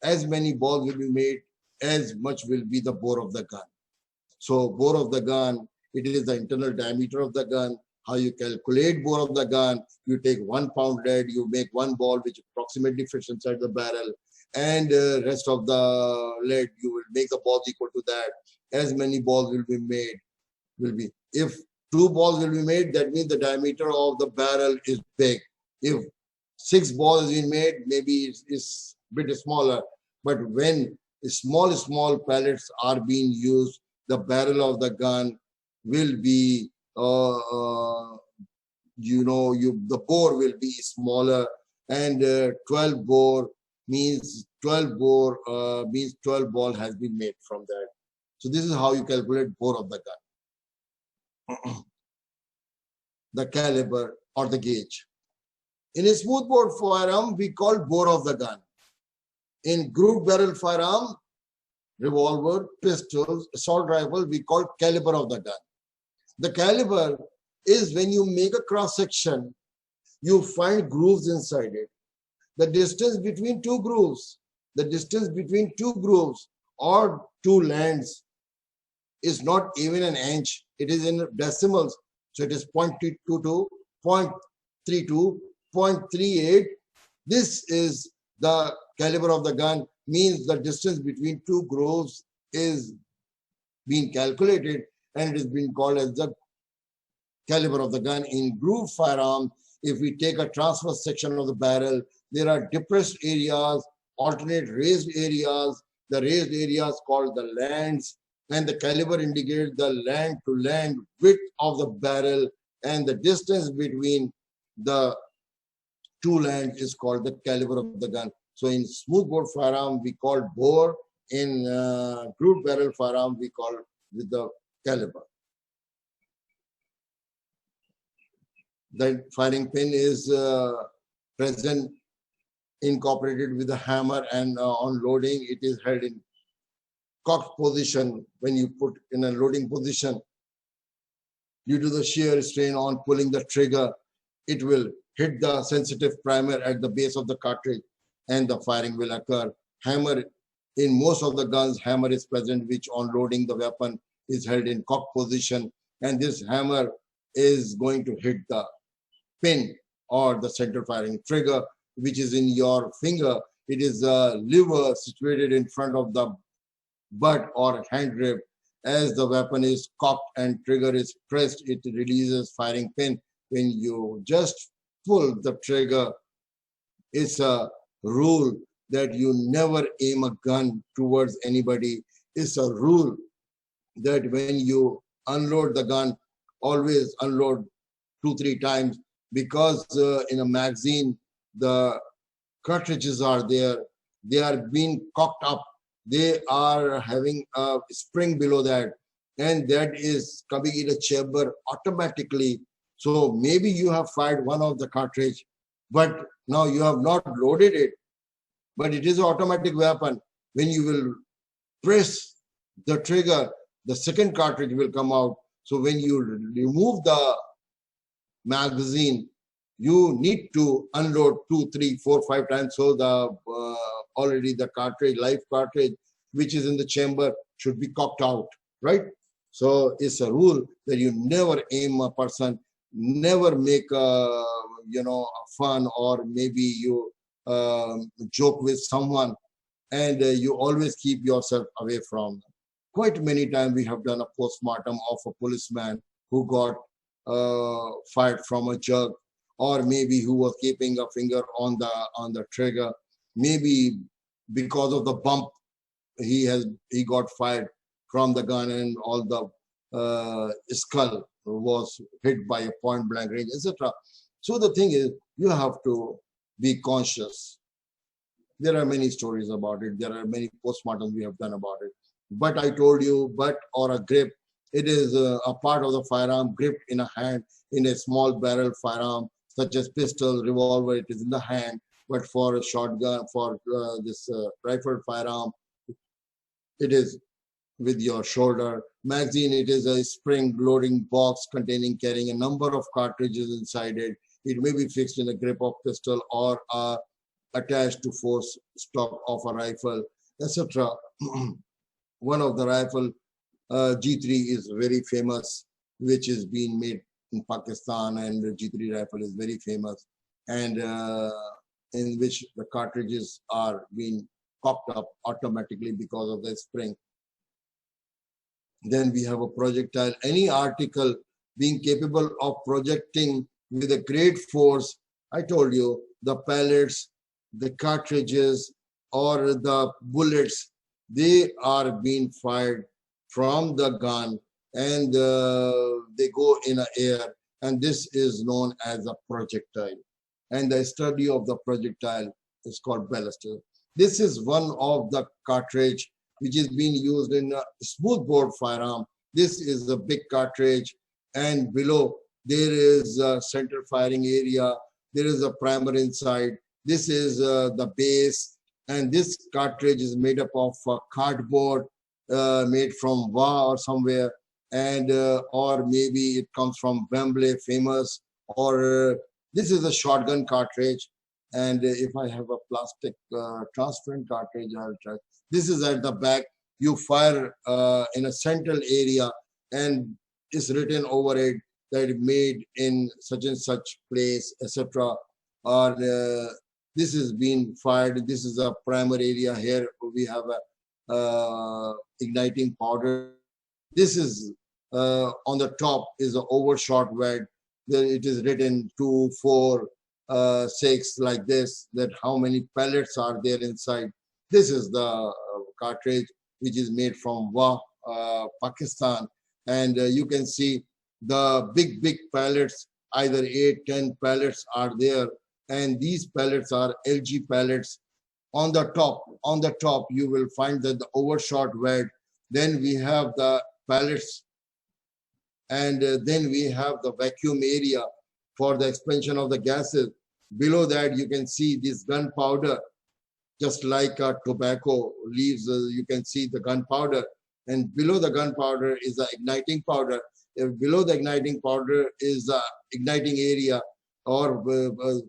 As many balls will be made, as much will be the bore of the gun. So bore of the gun, it is the internal diameter of the gun. How you calculate bore of the gun? You take 1 pound lead, you make one ball which approximately fits inside the barrel, and rest of the lead, you will make the balls equal to that. As many balls will be made, if 2 balls will be made, that means the diameter of the barrel is big. If 6 balls is being made, maybe it's a bit smaller. But when small pellets are being used, the barrel of the gun will be, the bore will be smaller, and 12 bore means 12 ball has been made from that. So this is how you calculate bore of the gun. The caliber or the gauge. In a smoothbore firearm, we call bore of the gun. In grooved barrel firearm, revolver, pistols, assault rifle, we call caliber of the gun. The caliber is when you make a cross section, you find grooves inside it. The distance between two grooves, or two lands is not even an inch. It is in decimals. So it is 0.22, 0.32, 0.38. This is the caliber of the gun, means the distance between two grooves is being calculated, and it is being called as the caliber of the gun. In grooved firearm, if we take a transverse section of the barrel, there are depressed areas, alternate raised areas. The raised areas called the lands, and the caliber indicates the land to land width of the barrel, and the distance between the two lands is called the caliber of the gun. So in smoothbore firearm, we call bore. In grooved barrel firearm, we call with the caliber. The firing pin is present, incorporated with the hammer, and on loading, it is held in cocked position. When you put in a loading position, due to the shear strain on pulling the trigger, it will hit the sensitive primer at the base of the cartridge, and the firing will occur. Hammer, in most of the guns, hammer is present, which on loading the weapon is held in cocked position, and this hammer is going to hit the pin or the center firing trigger, which is in your finger. It is a lever situated in front of the butt or hand grip. As the weapon is cocked and trigger is pressed, it releases firing pin. When you just pull the trigger, it's a rule that you never aim a gun towards anybody. It's a rule that when you unload the gun, always unload 2-3 times, because in a magazine, the cartridges are there. They are being cocked up. They are having a spring below that, and that is coming in a chamber automatically. So maybe you have fired one of the cartridge, but now you have not loaded it, but it is an automatic weapon. When you will press the trigger, the second cartridge will come out. So when you remove the magazine, you need to unload 2, 3, 4, 5 times. So the already the cartridge, live cartridge, which is in the chamber, should be cocked out, right? So it's a rule that you never aim a person, never make a, fun, or maybe you joke with someone, and you always keep yourself away from them. Quite many times we have done a postmortem of a policeman who got fired from a jug, or maybe who was keeping a finger on the trigger. Maybe because of the bump, he got fired from the gun, and all the skull was hit by a point blank range, etc. So the thing is, you have to be conscious. There are many stories about it. There are many postmortems we have done about it. But I told you, butt or a grip, it is a part of the firearm, gripped in a hand, in a small barrel firearm, such as pistol, revolver, it is in the hand. But for a shotgun, for this rifle firearm, it is with your shoulder. Magazine, it is a spring loading box carrying a number of cartridges inside it. It may be fixed in a grip of pistol or attached to force stock of a rifle, etc. One of the rifle, G3 is very famous, which is being made in Pakistan, and the G3 rifle is very famous, and in which the cartridges are being cocked up automatically because of the spring. Then we have a projectile, any article being capable of projecting with a great force. I told you, the pellets, the cartridges, or the bullets, they are being fired from the gun, and they go in the air, and this is known as a projectile. And the study of the projectile is called ballistics. This is one of the cartridge which is being used in a smoothbore firearm. This is a big cartridge, and below there is a center firing area. There is a primer inside. This is the base, and this cartridge is made up of cardboard made from Wa or somewhere, and or maybe it comes from Wembley, famous, or this is a shotgun cartridge. And if I have a plastic transparent cartridge, I'll try. This is at the back. You fire in a central area, and it's written over it that it made in such and such place, etc. Or this is being fired. This is a primary area. Here we have a igniting powder. This is on the top is an overshot word. It is written 2, 4, 6 like this, that how many pellets are there inside. This is the cartridge which is made from Wa, Pakistan, and you can see the big pellets, either 8, 10 pellets are there, and these pellets are LG pellets. On the top you will find that the overshot word. Then we have the pellets, and then we have the vacuum area for the expansion of the gases. Below that you can see this gunpowder, just like tobacco leaves, you can see the gunpowder, and below the gunpowder is the igniting powder. Below the igniting powder is the igniting area, or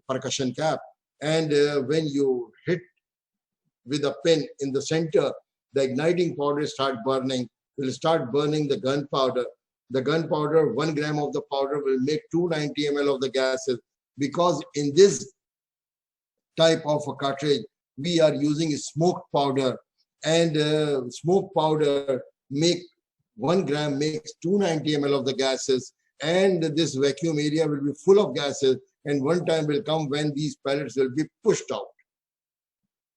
percussion cap, and when you hit with a pin in the center, the igniting powder will start burning the gunpowder. The gunpowder, 1 gram of the powder will make 290 ml of the gases, because in this type of a cartridge, we are using smoked powder, and smoked powder 1 gram makes 290 ml of the gases, and this vacuum area will be full of gases, and one time will come when these pellets will be pushed out.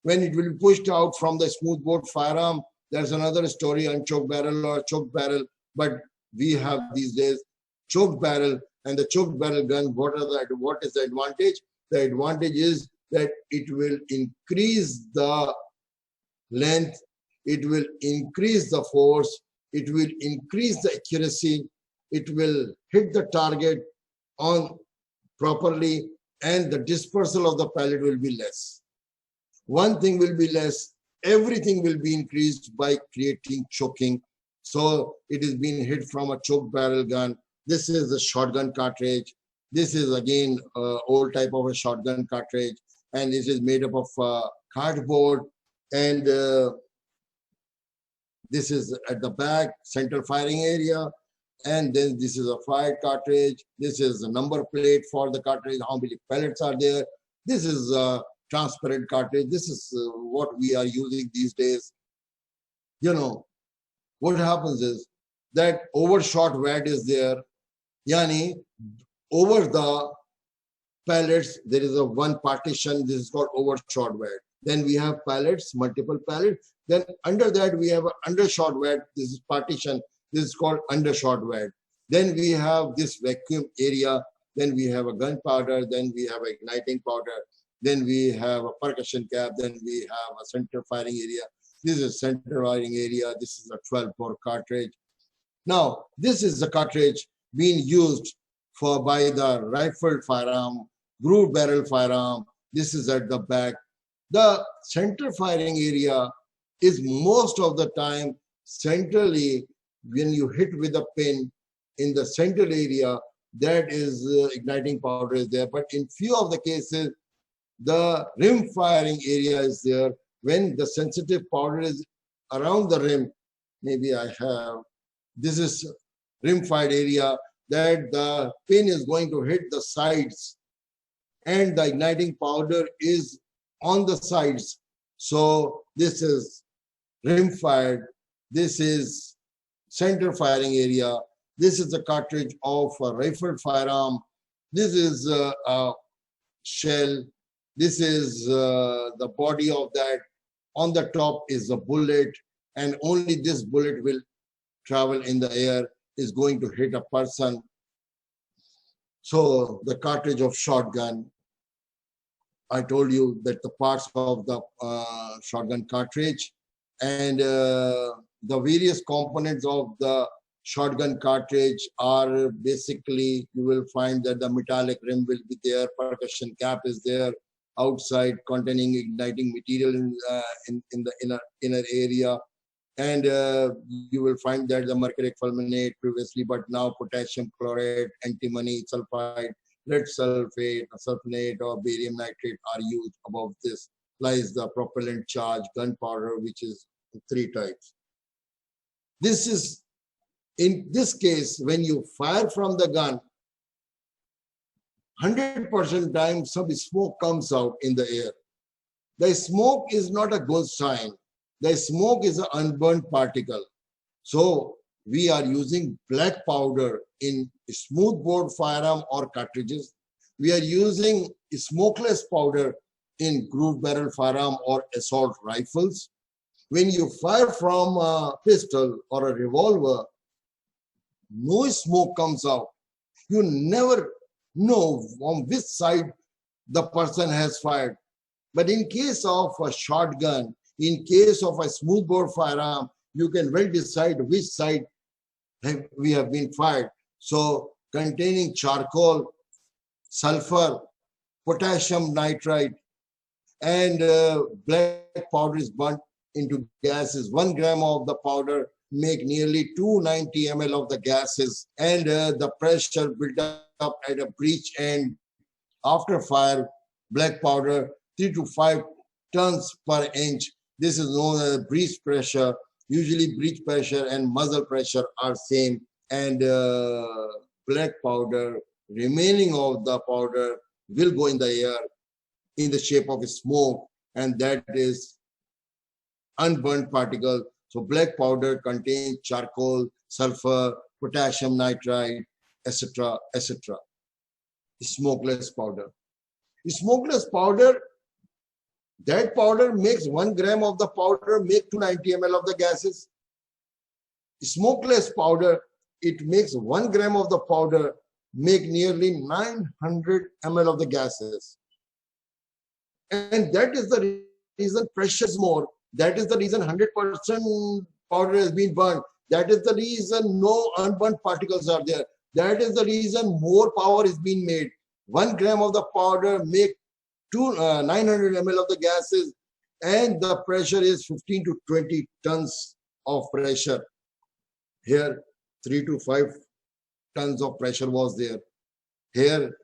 When it will be pushed out from the smoothbore firearm, there's another story on choked barrel or choked barrel, but we have these days choked barrel. And the choked barrel gun, what is the advantage? The advantage is that it will increase the length, it will increase the force, it will increase the accuracy, it will hit the target on properly, and the dispersal of the pellet will be less. One thing will be less, everything will be increased by creating choking. So it is being hit from a choked barrel gun. This is the shotgun cartridge. This is again old type of a shotgun cartridge, and this is made up of cardboard, and this is at the back central firing area, and then this is a fired cartridge. This is the number plate for the cartridge, how many pellets are there. This is a transparent cartridge. This is what we are using these days. You know, what happens is that overshot wad is there, yani over the pellets there is a one partition. This is called overshot wad. Then we have pallets, multiple pallets. Then under that we have an undershot wad. This is partition. This is called undershot wad. Then we have this vacuum area. Then we have a gunpowder. Then we have igniting powder. Then we have a percussion cap. Then we have a center firing area. This is center firing area. This is a 12-bore cartridge. Now, this is the cartridge being used for by the rifled firearm, grooved barrel firearm. This is at the back. The center firing area is most of the time centrally, when you hit with a pin in the central area, that is igniting powder is there. But in few of the cases, the rim firing area is there. When the sensitive powder is around the rim, maybe I have, this is rim fired area, that the pin is going to hit the sides and the igniting powder is on the sides. So this is rim fired. This is center firing area. This is the cartridge of a rifled firearm. This is a shell. This is the body of that. On the top is a bullet, and only this bullet will travel in the air, is going to hit a person. So the cartridge of shotgun, I told you that the parts of the shotgun cartridge and the various components of the shotgun cartridge are basically, you will find that the metallic rim will be there, percussion cap is there, outside containing igniting material in the inner area, and you will find that the mercuric fulminate previously, but now potassium chloride, antimony sulfide, lead sulfate, sulfonate, or barium nitrate are used. Above this lies the propellant charge, gunpowder, which is 3 types. This is, in this case, when you fire from the gun, 100% time some smoke comes out in the air. The smoke is not a good sign. The smoke is an unburnt particle. So we are using black powder in smoothbore firearm or cartridges. We are using smokeless powder in grooved barrel firearm or assault rifles. When you fire from a pistol or a revolver, no smoke comes out. You never know from which side the person has fired. But in case of a shotgun, in case of a smoothbore firearm, you can well decide which side we have been fired. So containing charcoal, sulfur, potassium nitrite, and black powder is burnt into gases. 1 gram of the powder make nearly 290 ml of the gases, and the pressure built up at a breech end after fire. Black powder 3 to 5 tons per inch. This is known as breech pressure. Usually breech pressure and muzzle pressure are same, and black powder, remaining of the powder will go in the air in the shape of a smoke, and that is unburnt particle. So black powder contains charcoal, sulfur, potassium nitrite, etc., etc. Smokeless powder. Smokeless powder, that powder makes 1 gram of the powder make 290 ml of the gases. Smokeless powder, it makes 1 gram of the powder make nearly 900 ml of the gases. And that is the reason pressure is more. That is the reason 100% powder has been burned. That is the reason no unburnt particles are there. That is the reason more power is being made. 1 gram of the powder make 900 ml of the gases, and the pressure is 15 to 20 tons of pressure. Here, 3 to 5 tons of pressure was there. Here,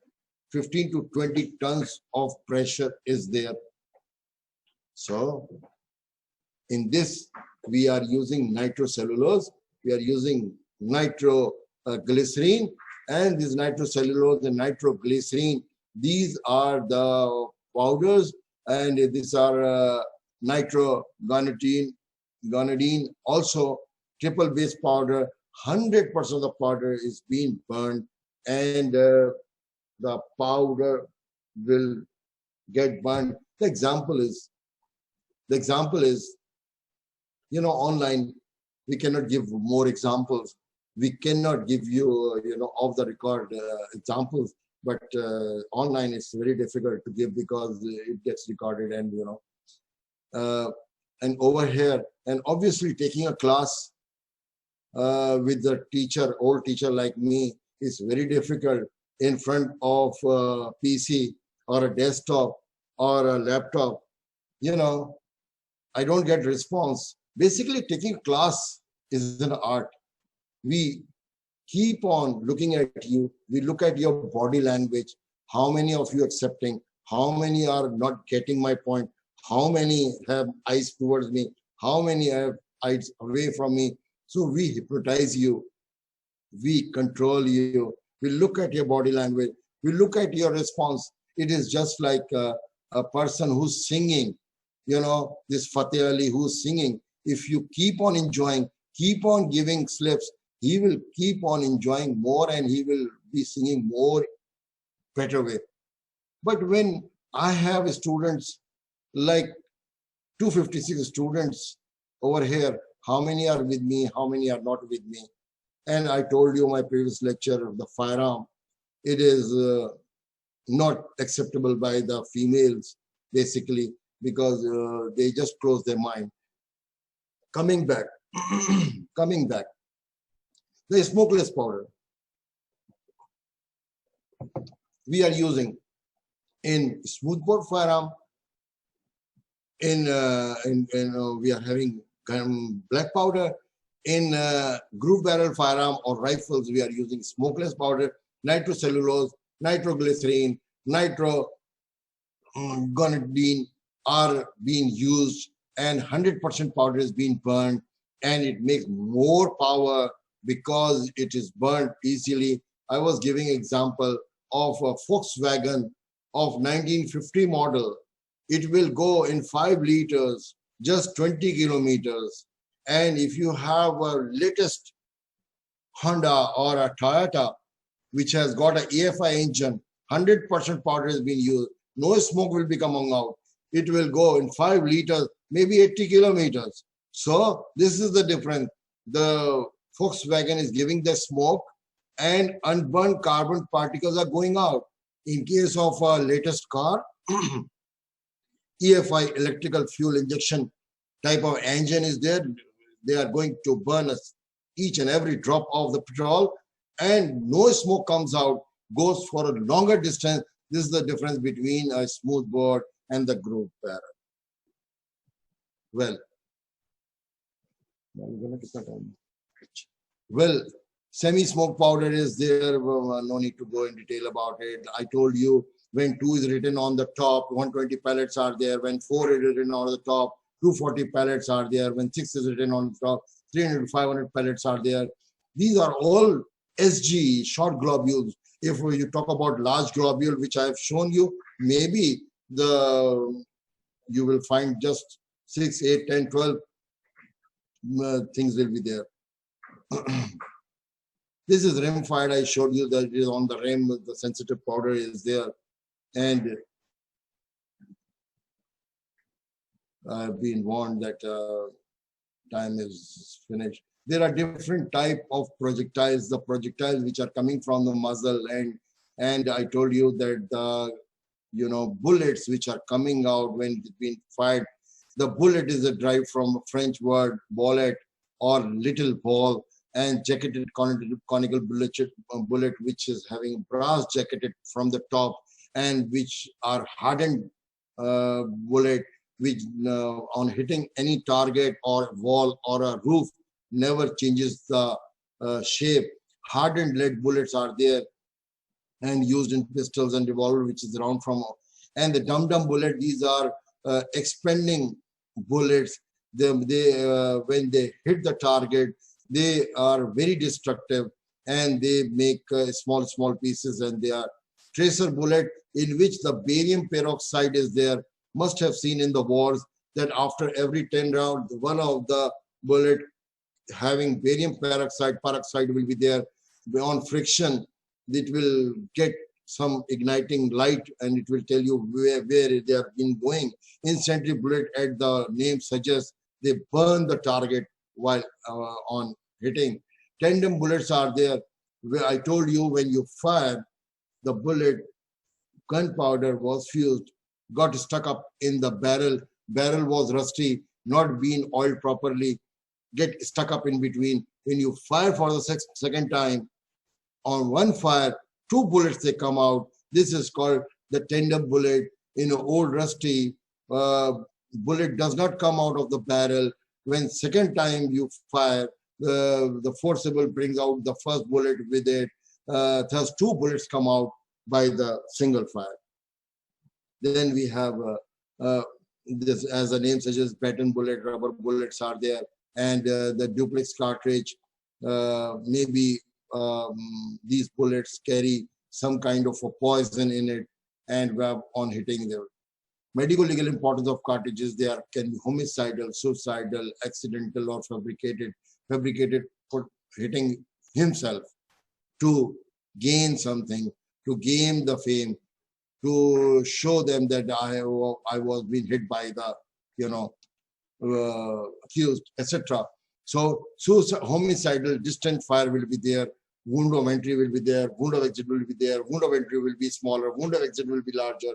15 to 20 tons of pressure is there. So in this, we are using nitrocellulose, we are using nitroglycerine, and this nitrocellulose and nitroglycerine, these are the powders, and these are nitroguanidine, also triple base powder. 100% of the powder is being burned, and the powder will get burned. The example is, you know, online, we cannot give more examples. We cannot give you, you know, off the record examples, but online it's very difficult to give because it gets recorded, and, you know, and over here, and obviously taking a class with the teacher, old teacher like me, is very difficult in front of a PC or a desktop or a laptop. You know, I don't get response. Basically, taking a class is an art. We keep on looking at you. We look at your body language. How many of you accepting? How many are not getting my point? How many have eyes towards me? How many have eyes away from me? So we hypnotize you. We control you. We look at your body language. We look at your response. It is just like a person who's singing, you know, this Fateh Ali who's singing. If you keep on enjoying, keep on giving slips, he will keep on enjoying more, and he will be singing more better way. But when I have students, like 256 students over here, how many are with me, how many are not with me? And I told you my previous lecture of the firearm, it is not acceptable by the females, basically, because they just close their mind. Coming back, the smokeless powder we are using in smoothbore firearm, we are having black powder. In groove barrel firearm or rifles, we are using smokeless powder, nitrocellulose, nitroglycerine, nitroguanidine are being used, and 100% powder is being burned, and it makes more power because it is burned easily. I was giving example of a Volkswagen of 1950 model. It will go in 5 liters, just 20 kilometers. And if you have a latest Honda or a Toyota, which has got an EFI engine, 100% powder has been used. No smoke will be coming out. It will go in 5 liters, maybe 80 kilometers. So this is the difference. The Volkswagen is giving the smoke, and unburned carbon particles are going out. In case of a latest car, EFI, electrical fuel injection type of engine is there. They are going to burn us each and every drop of the petrol, and no smoke comes out, goes for a longer distance. This is the difference between a smoothbore and the groove barrel. Well, semi-smoke powder is there. No need to go in detail about it. I told you when 2 is written on the top, 120 pellets are there. When 4 is written on the top, 240 pellets are there. When 6 is written on the top, 300 to 500 pellets are there. These are all SG, short globules. If you talk about large globule, which I have shown you, maybe you will find just 6, 8, 10, 12 things will be there. This is rim fired. I showed you that it is on the rim. The sensitive powder is there. And I've been warned that time is finished. There are different type of projectiles. The projectiles which are coming from the muzzle, and I told you that the bullets which are coming out when it's being fired. The bullet is derived from a French word bollet or little ball, and jacketed conical bullet which is having brass jacketed from the top, and which are hardened bullet which on hitting any target or wall or a roof never changes the shape. Hardened lead bullets are there. and used in pistols and revolver, which is round from. And the dum-dum bullet, these are expanding bullets. When they hit the target, they are very destructive, and they make small pieces, and they are tracer bullet, in which the barium peroxide is there. Must have seen in the wars that after every 10 rounds, one of the bullet having barium peroxide will be there. Beyond friction, it will get some igniting light, and it will tell you where they are been going. Instantly bullet, as the name suggests, they burn the target while on hitting. Tandem bullets are there, where I told you when you fire, the bullet, gunpowder was fused, got stuck up in the barrel. Barrel was rusty, not being oiled properly, get stuck up in between. When you fire for the second time, on one fire, two bullets they come out. This is called the tandem bullet. In an old rusty bullet does not come out of the barrel. When second time you fire, the forcible brings out the first bullet with it. Thus two bullets come out by the single fire. Then we have this, as the name suggests, baton bullet, rubber bullets are there, and the duplex cartridge. Maybe these bullets carry some kind of a poison in it, and on hitting the medical legal importance of cartridges, they can be homicidal, suicidal, accidental, or fabricated for hitting himself to gain something, to gain the fame, to show them that I was being hit by the accused, etc. So homicidal, distant fire will be there. Wound of entry will be there. Wound of exit will be there. Wound of entry will be smaller. Wound of exit will be larger.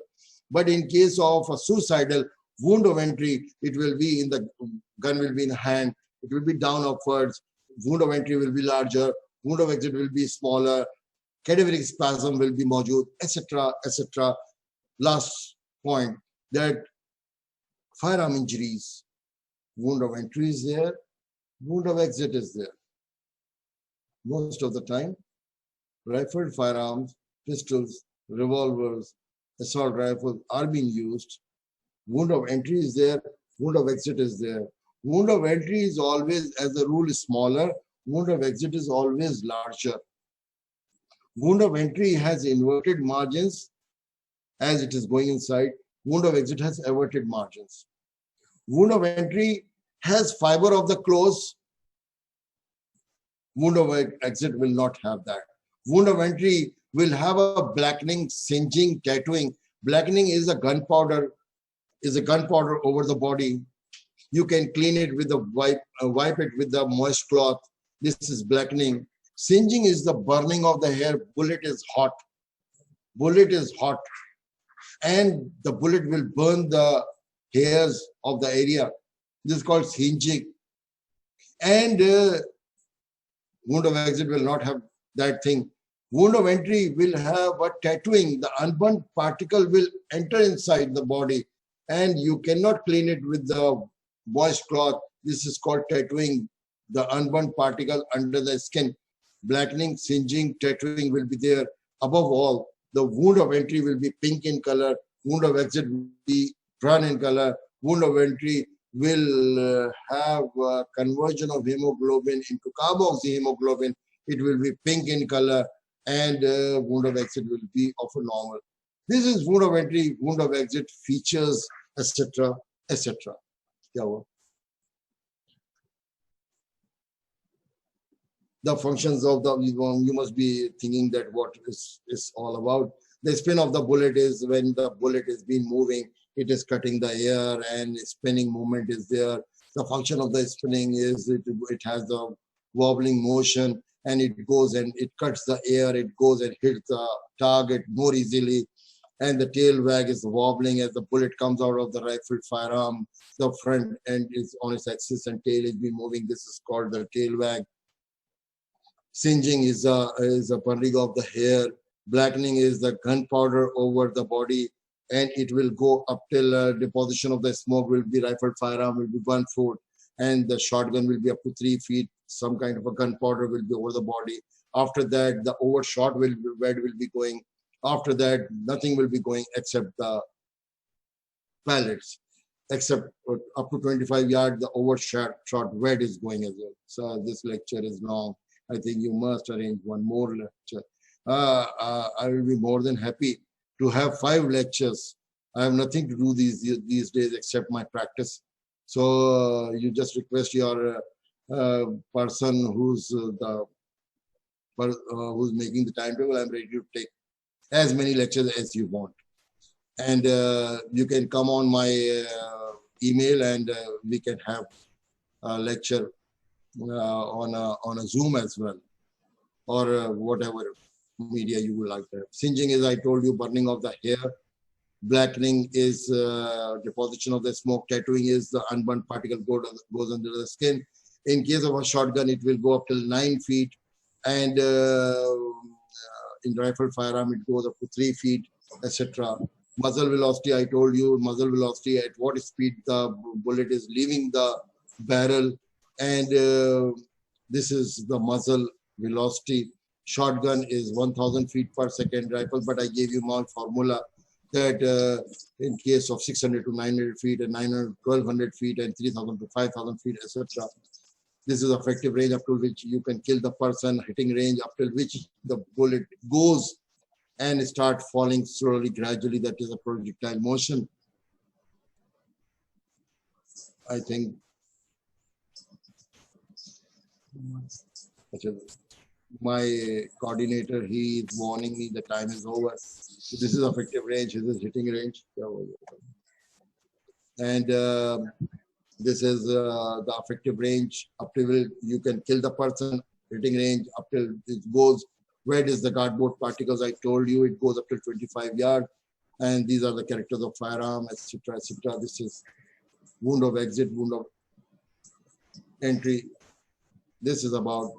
But in case of a suicidal, wound of entry, it will be in the gun will be in hand. It will be down upwards. Wound of entry will be larger. Wound of exit will be smaller. Cadaveric spasm will be modude, etc., etc. Last point, that firearm injuries, wound of entry is there, wound of exit is there. Most of the time, rifled firearms, pistols, revolvers, assault rifles are being used. Wound of entry is there, wound of exit is there. Wound of entry is always, as a rule, smaller. Wound of exit is always larger. Wound of entry has inverted margins as it is going inside. Wound of exit has everted margins. Wound of entry has fiber of the close. Wound of exit will not have that. Wound of entry will have a blackening, singeing, tattooing. Blackening is a gunpowder over the body. You can clean it with a wipe it with the moist cloth. This is blackening. Singeing is the burning of the hair. Bullet is hot. Bullet is hot. And the bullet will burn the hairs of the area. This is called singeing. And wound of exit will not have that thing. Wound of entry will have a tattooing. The unburnt particle will enter inside the body, and you cannot clean it with the moist cloth. This is called tattooing. The unburnt particle under the skin. Blackening, singeing, tattooing will be there. Above all, the wound of entry will be pink in color. Wound of exit will be brown in color. Wound of entry will have conversion of hemoglobin into carboxyhemoglobin. It will be pink in color, and wound of exit will be of a normal. This is wound of entry, wound of exit, features, etc., etc. Yeah, the functions of the, you must be thinking that what is all about. The spin of the bullet is when the bullet is being moving, it is cutting the air, and spinning movement is there. The function of the spinning is it has the wobbling motion, and it goes and it cuts the air, it goes and hits the target more easily. And the tail wag is wobbling as the bullet comes out of the rifled firearm. The front end is on its axis and tail is being moving. This is called the tail wag. Singeing is a burning of the hair. Blackening is the gunpowder over the body, and it will go up till deposition of the smoke will be rifled firearm will be 1 foot, and the shotgun will be up to 3 feet. Some kind of a gunpowder will be over the body. After that, the overshot will be going. After that, nothing will be going except the pellets, except up to 25 yards, the overshot wet is going as well. So this lecture is long. I think you must arrange one more lecture. I will be more than happy to have 5 lectures. I have nothing to do these days except my practice. So you just request your person who's who's making the timetable. I'm ready to take as many lectures as you want. And you can come on my email, and we can have a lecture on a Zoom as well, or whatever media you would like to have. Singeing is, I told you, burning of the hair. Blackening is deposition of the smoke. Tattooing is the unburnt particle goes under the skin. In case of a shotgun, it will go up till 9 feet. And in rifle firearm, it goes up to 3 feet, etc. Muzzle velocity, I told you, muzzle velocity, at what speed the bullet is leaving the barrel. And this is the muzzle velocity. Shotgun is 1,000 feet per second rifle, but I gave you my formula that in case of 600 to 900 feet, and 900 1,200 feet, and 3,000 to 5,000 feet, etc. This is effective range up to which you can kill the person, hitting range up till which the bullet goes and start falling slowly, gradually. That is a projectile motion. I think my coordinator, he is warning me the time is over. So this is effective range, this is hitting range. And this is the effective range up till you can kill the person, hitting range up till it goes. Where is the cardboard particles? I told you it goes up to 25 yards. And these are the characters of firearm, etc., etc. This is wound of exit, wound of entry. This is about,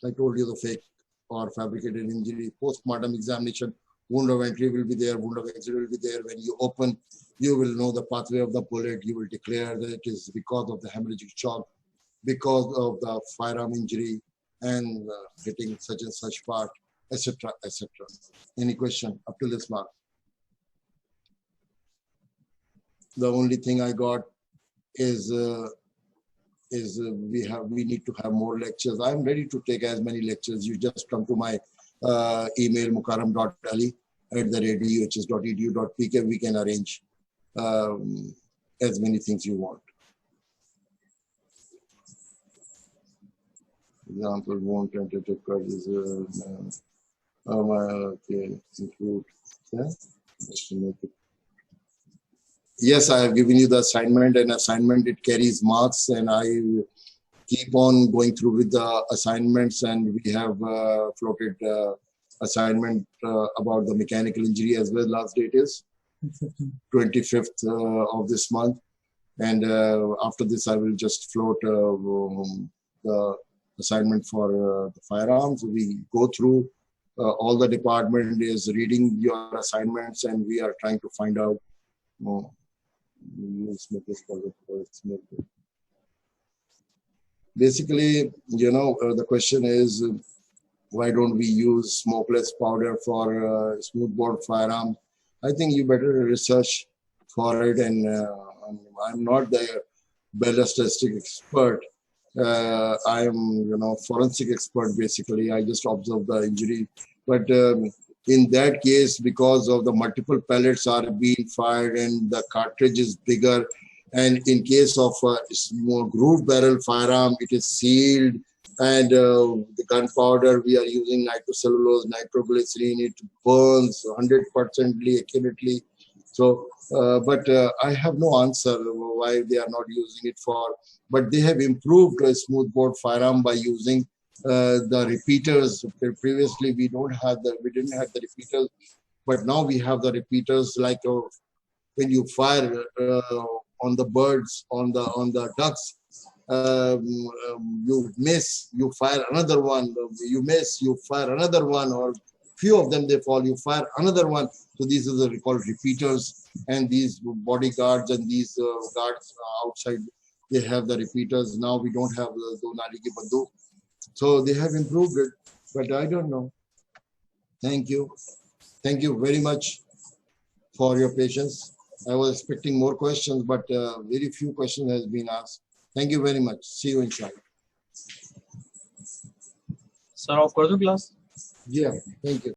I told you, the fake or fabricated injury. Post-mortem examination, wound of entry will be there, wound of exit will be there. When you open, you will know the pathway of the bullet. You will declare that it is because of the hemorrhagic shock, because of the firearm injury, and hitting such and such part, etc., etc. Any question up to this mark? The only thing I got is we need to have more lectures. I'm ready to take as many lectures. You just come to my email mukarram.ali@uhs.edu.pk. We can arrange as many things you want. Example, won't tentative is okay, include. Yeah? Yes, I have given you the assignment, and assignment, it carries marks, and I keep on going through with the assignments, and we have floated assignment about the mechanical injury as well. Last date is 25th of this month, and after this I will just float the assignment for the firearms. We go through, all the department is reading your assignments, and we are trying to find out basically, you know, the question is, why don't we use smokeless powder for smoothbore firearm? I think you better research for it, and I'm not the ballistic expert. I am, you know, forensic expert basically. I just observe the injury, but in that case, because of the multiple pellets are being fired and the cartridge is bigger, and in case of a more groove barrel firearm, it is sealed, and the gunpowder, we are using nitrocellulose, nitroglycerin, it burns 100% accurately. So, but I have no answer why they are not using it for, but they have improved a smoothbore firearm by using the repeaters. Previously, we didn't have the repeaters, but now we have the repeaters. Like when you fire on the birds, on the ducks, you miss, you fire another one. You miss, you fire another one, or few of them they fall, you fire another one. So these are the called repeaters, and these bodyguards and these guards outside, they have the repeaters. Now we don't have the Donali ki banduk. So they have improved it, but I don't know. Thank you. Thank you very much for your patience. I was expecting more questions, but very few questions has been asked. Thank you very much. See you inshallah. Sir, off कर दूं class? Yeah, thank you.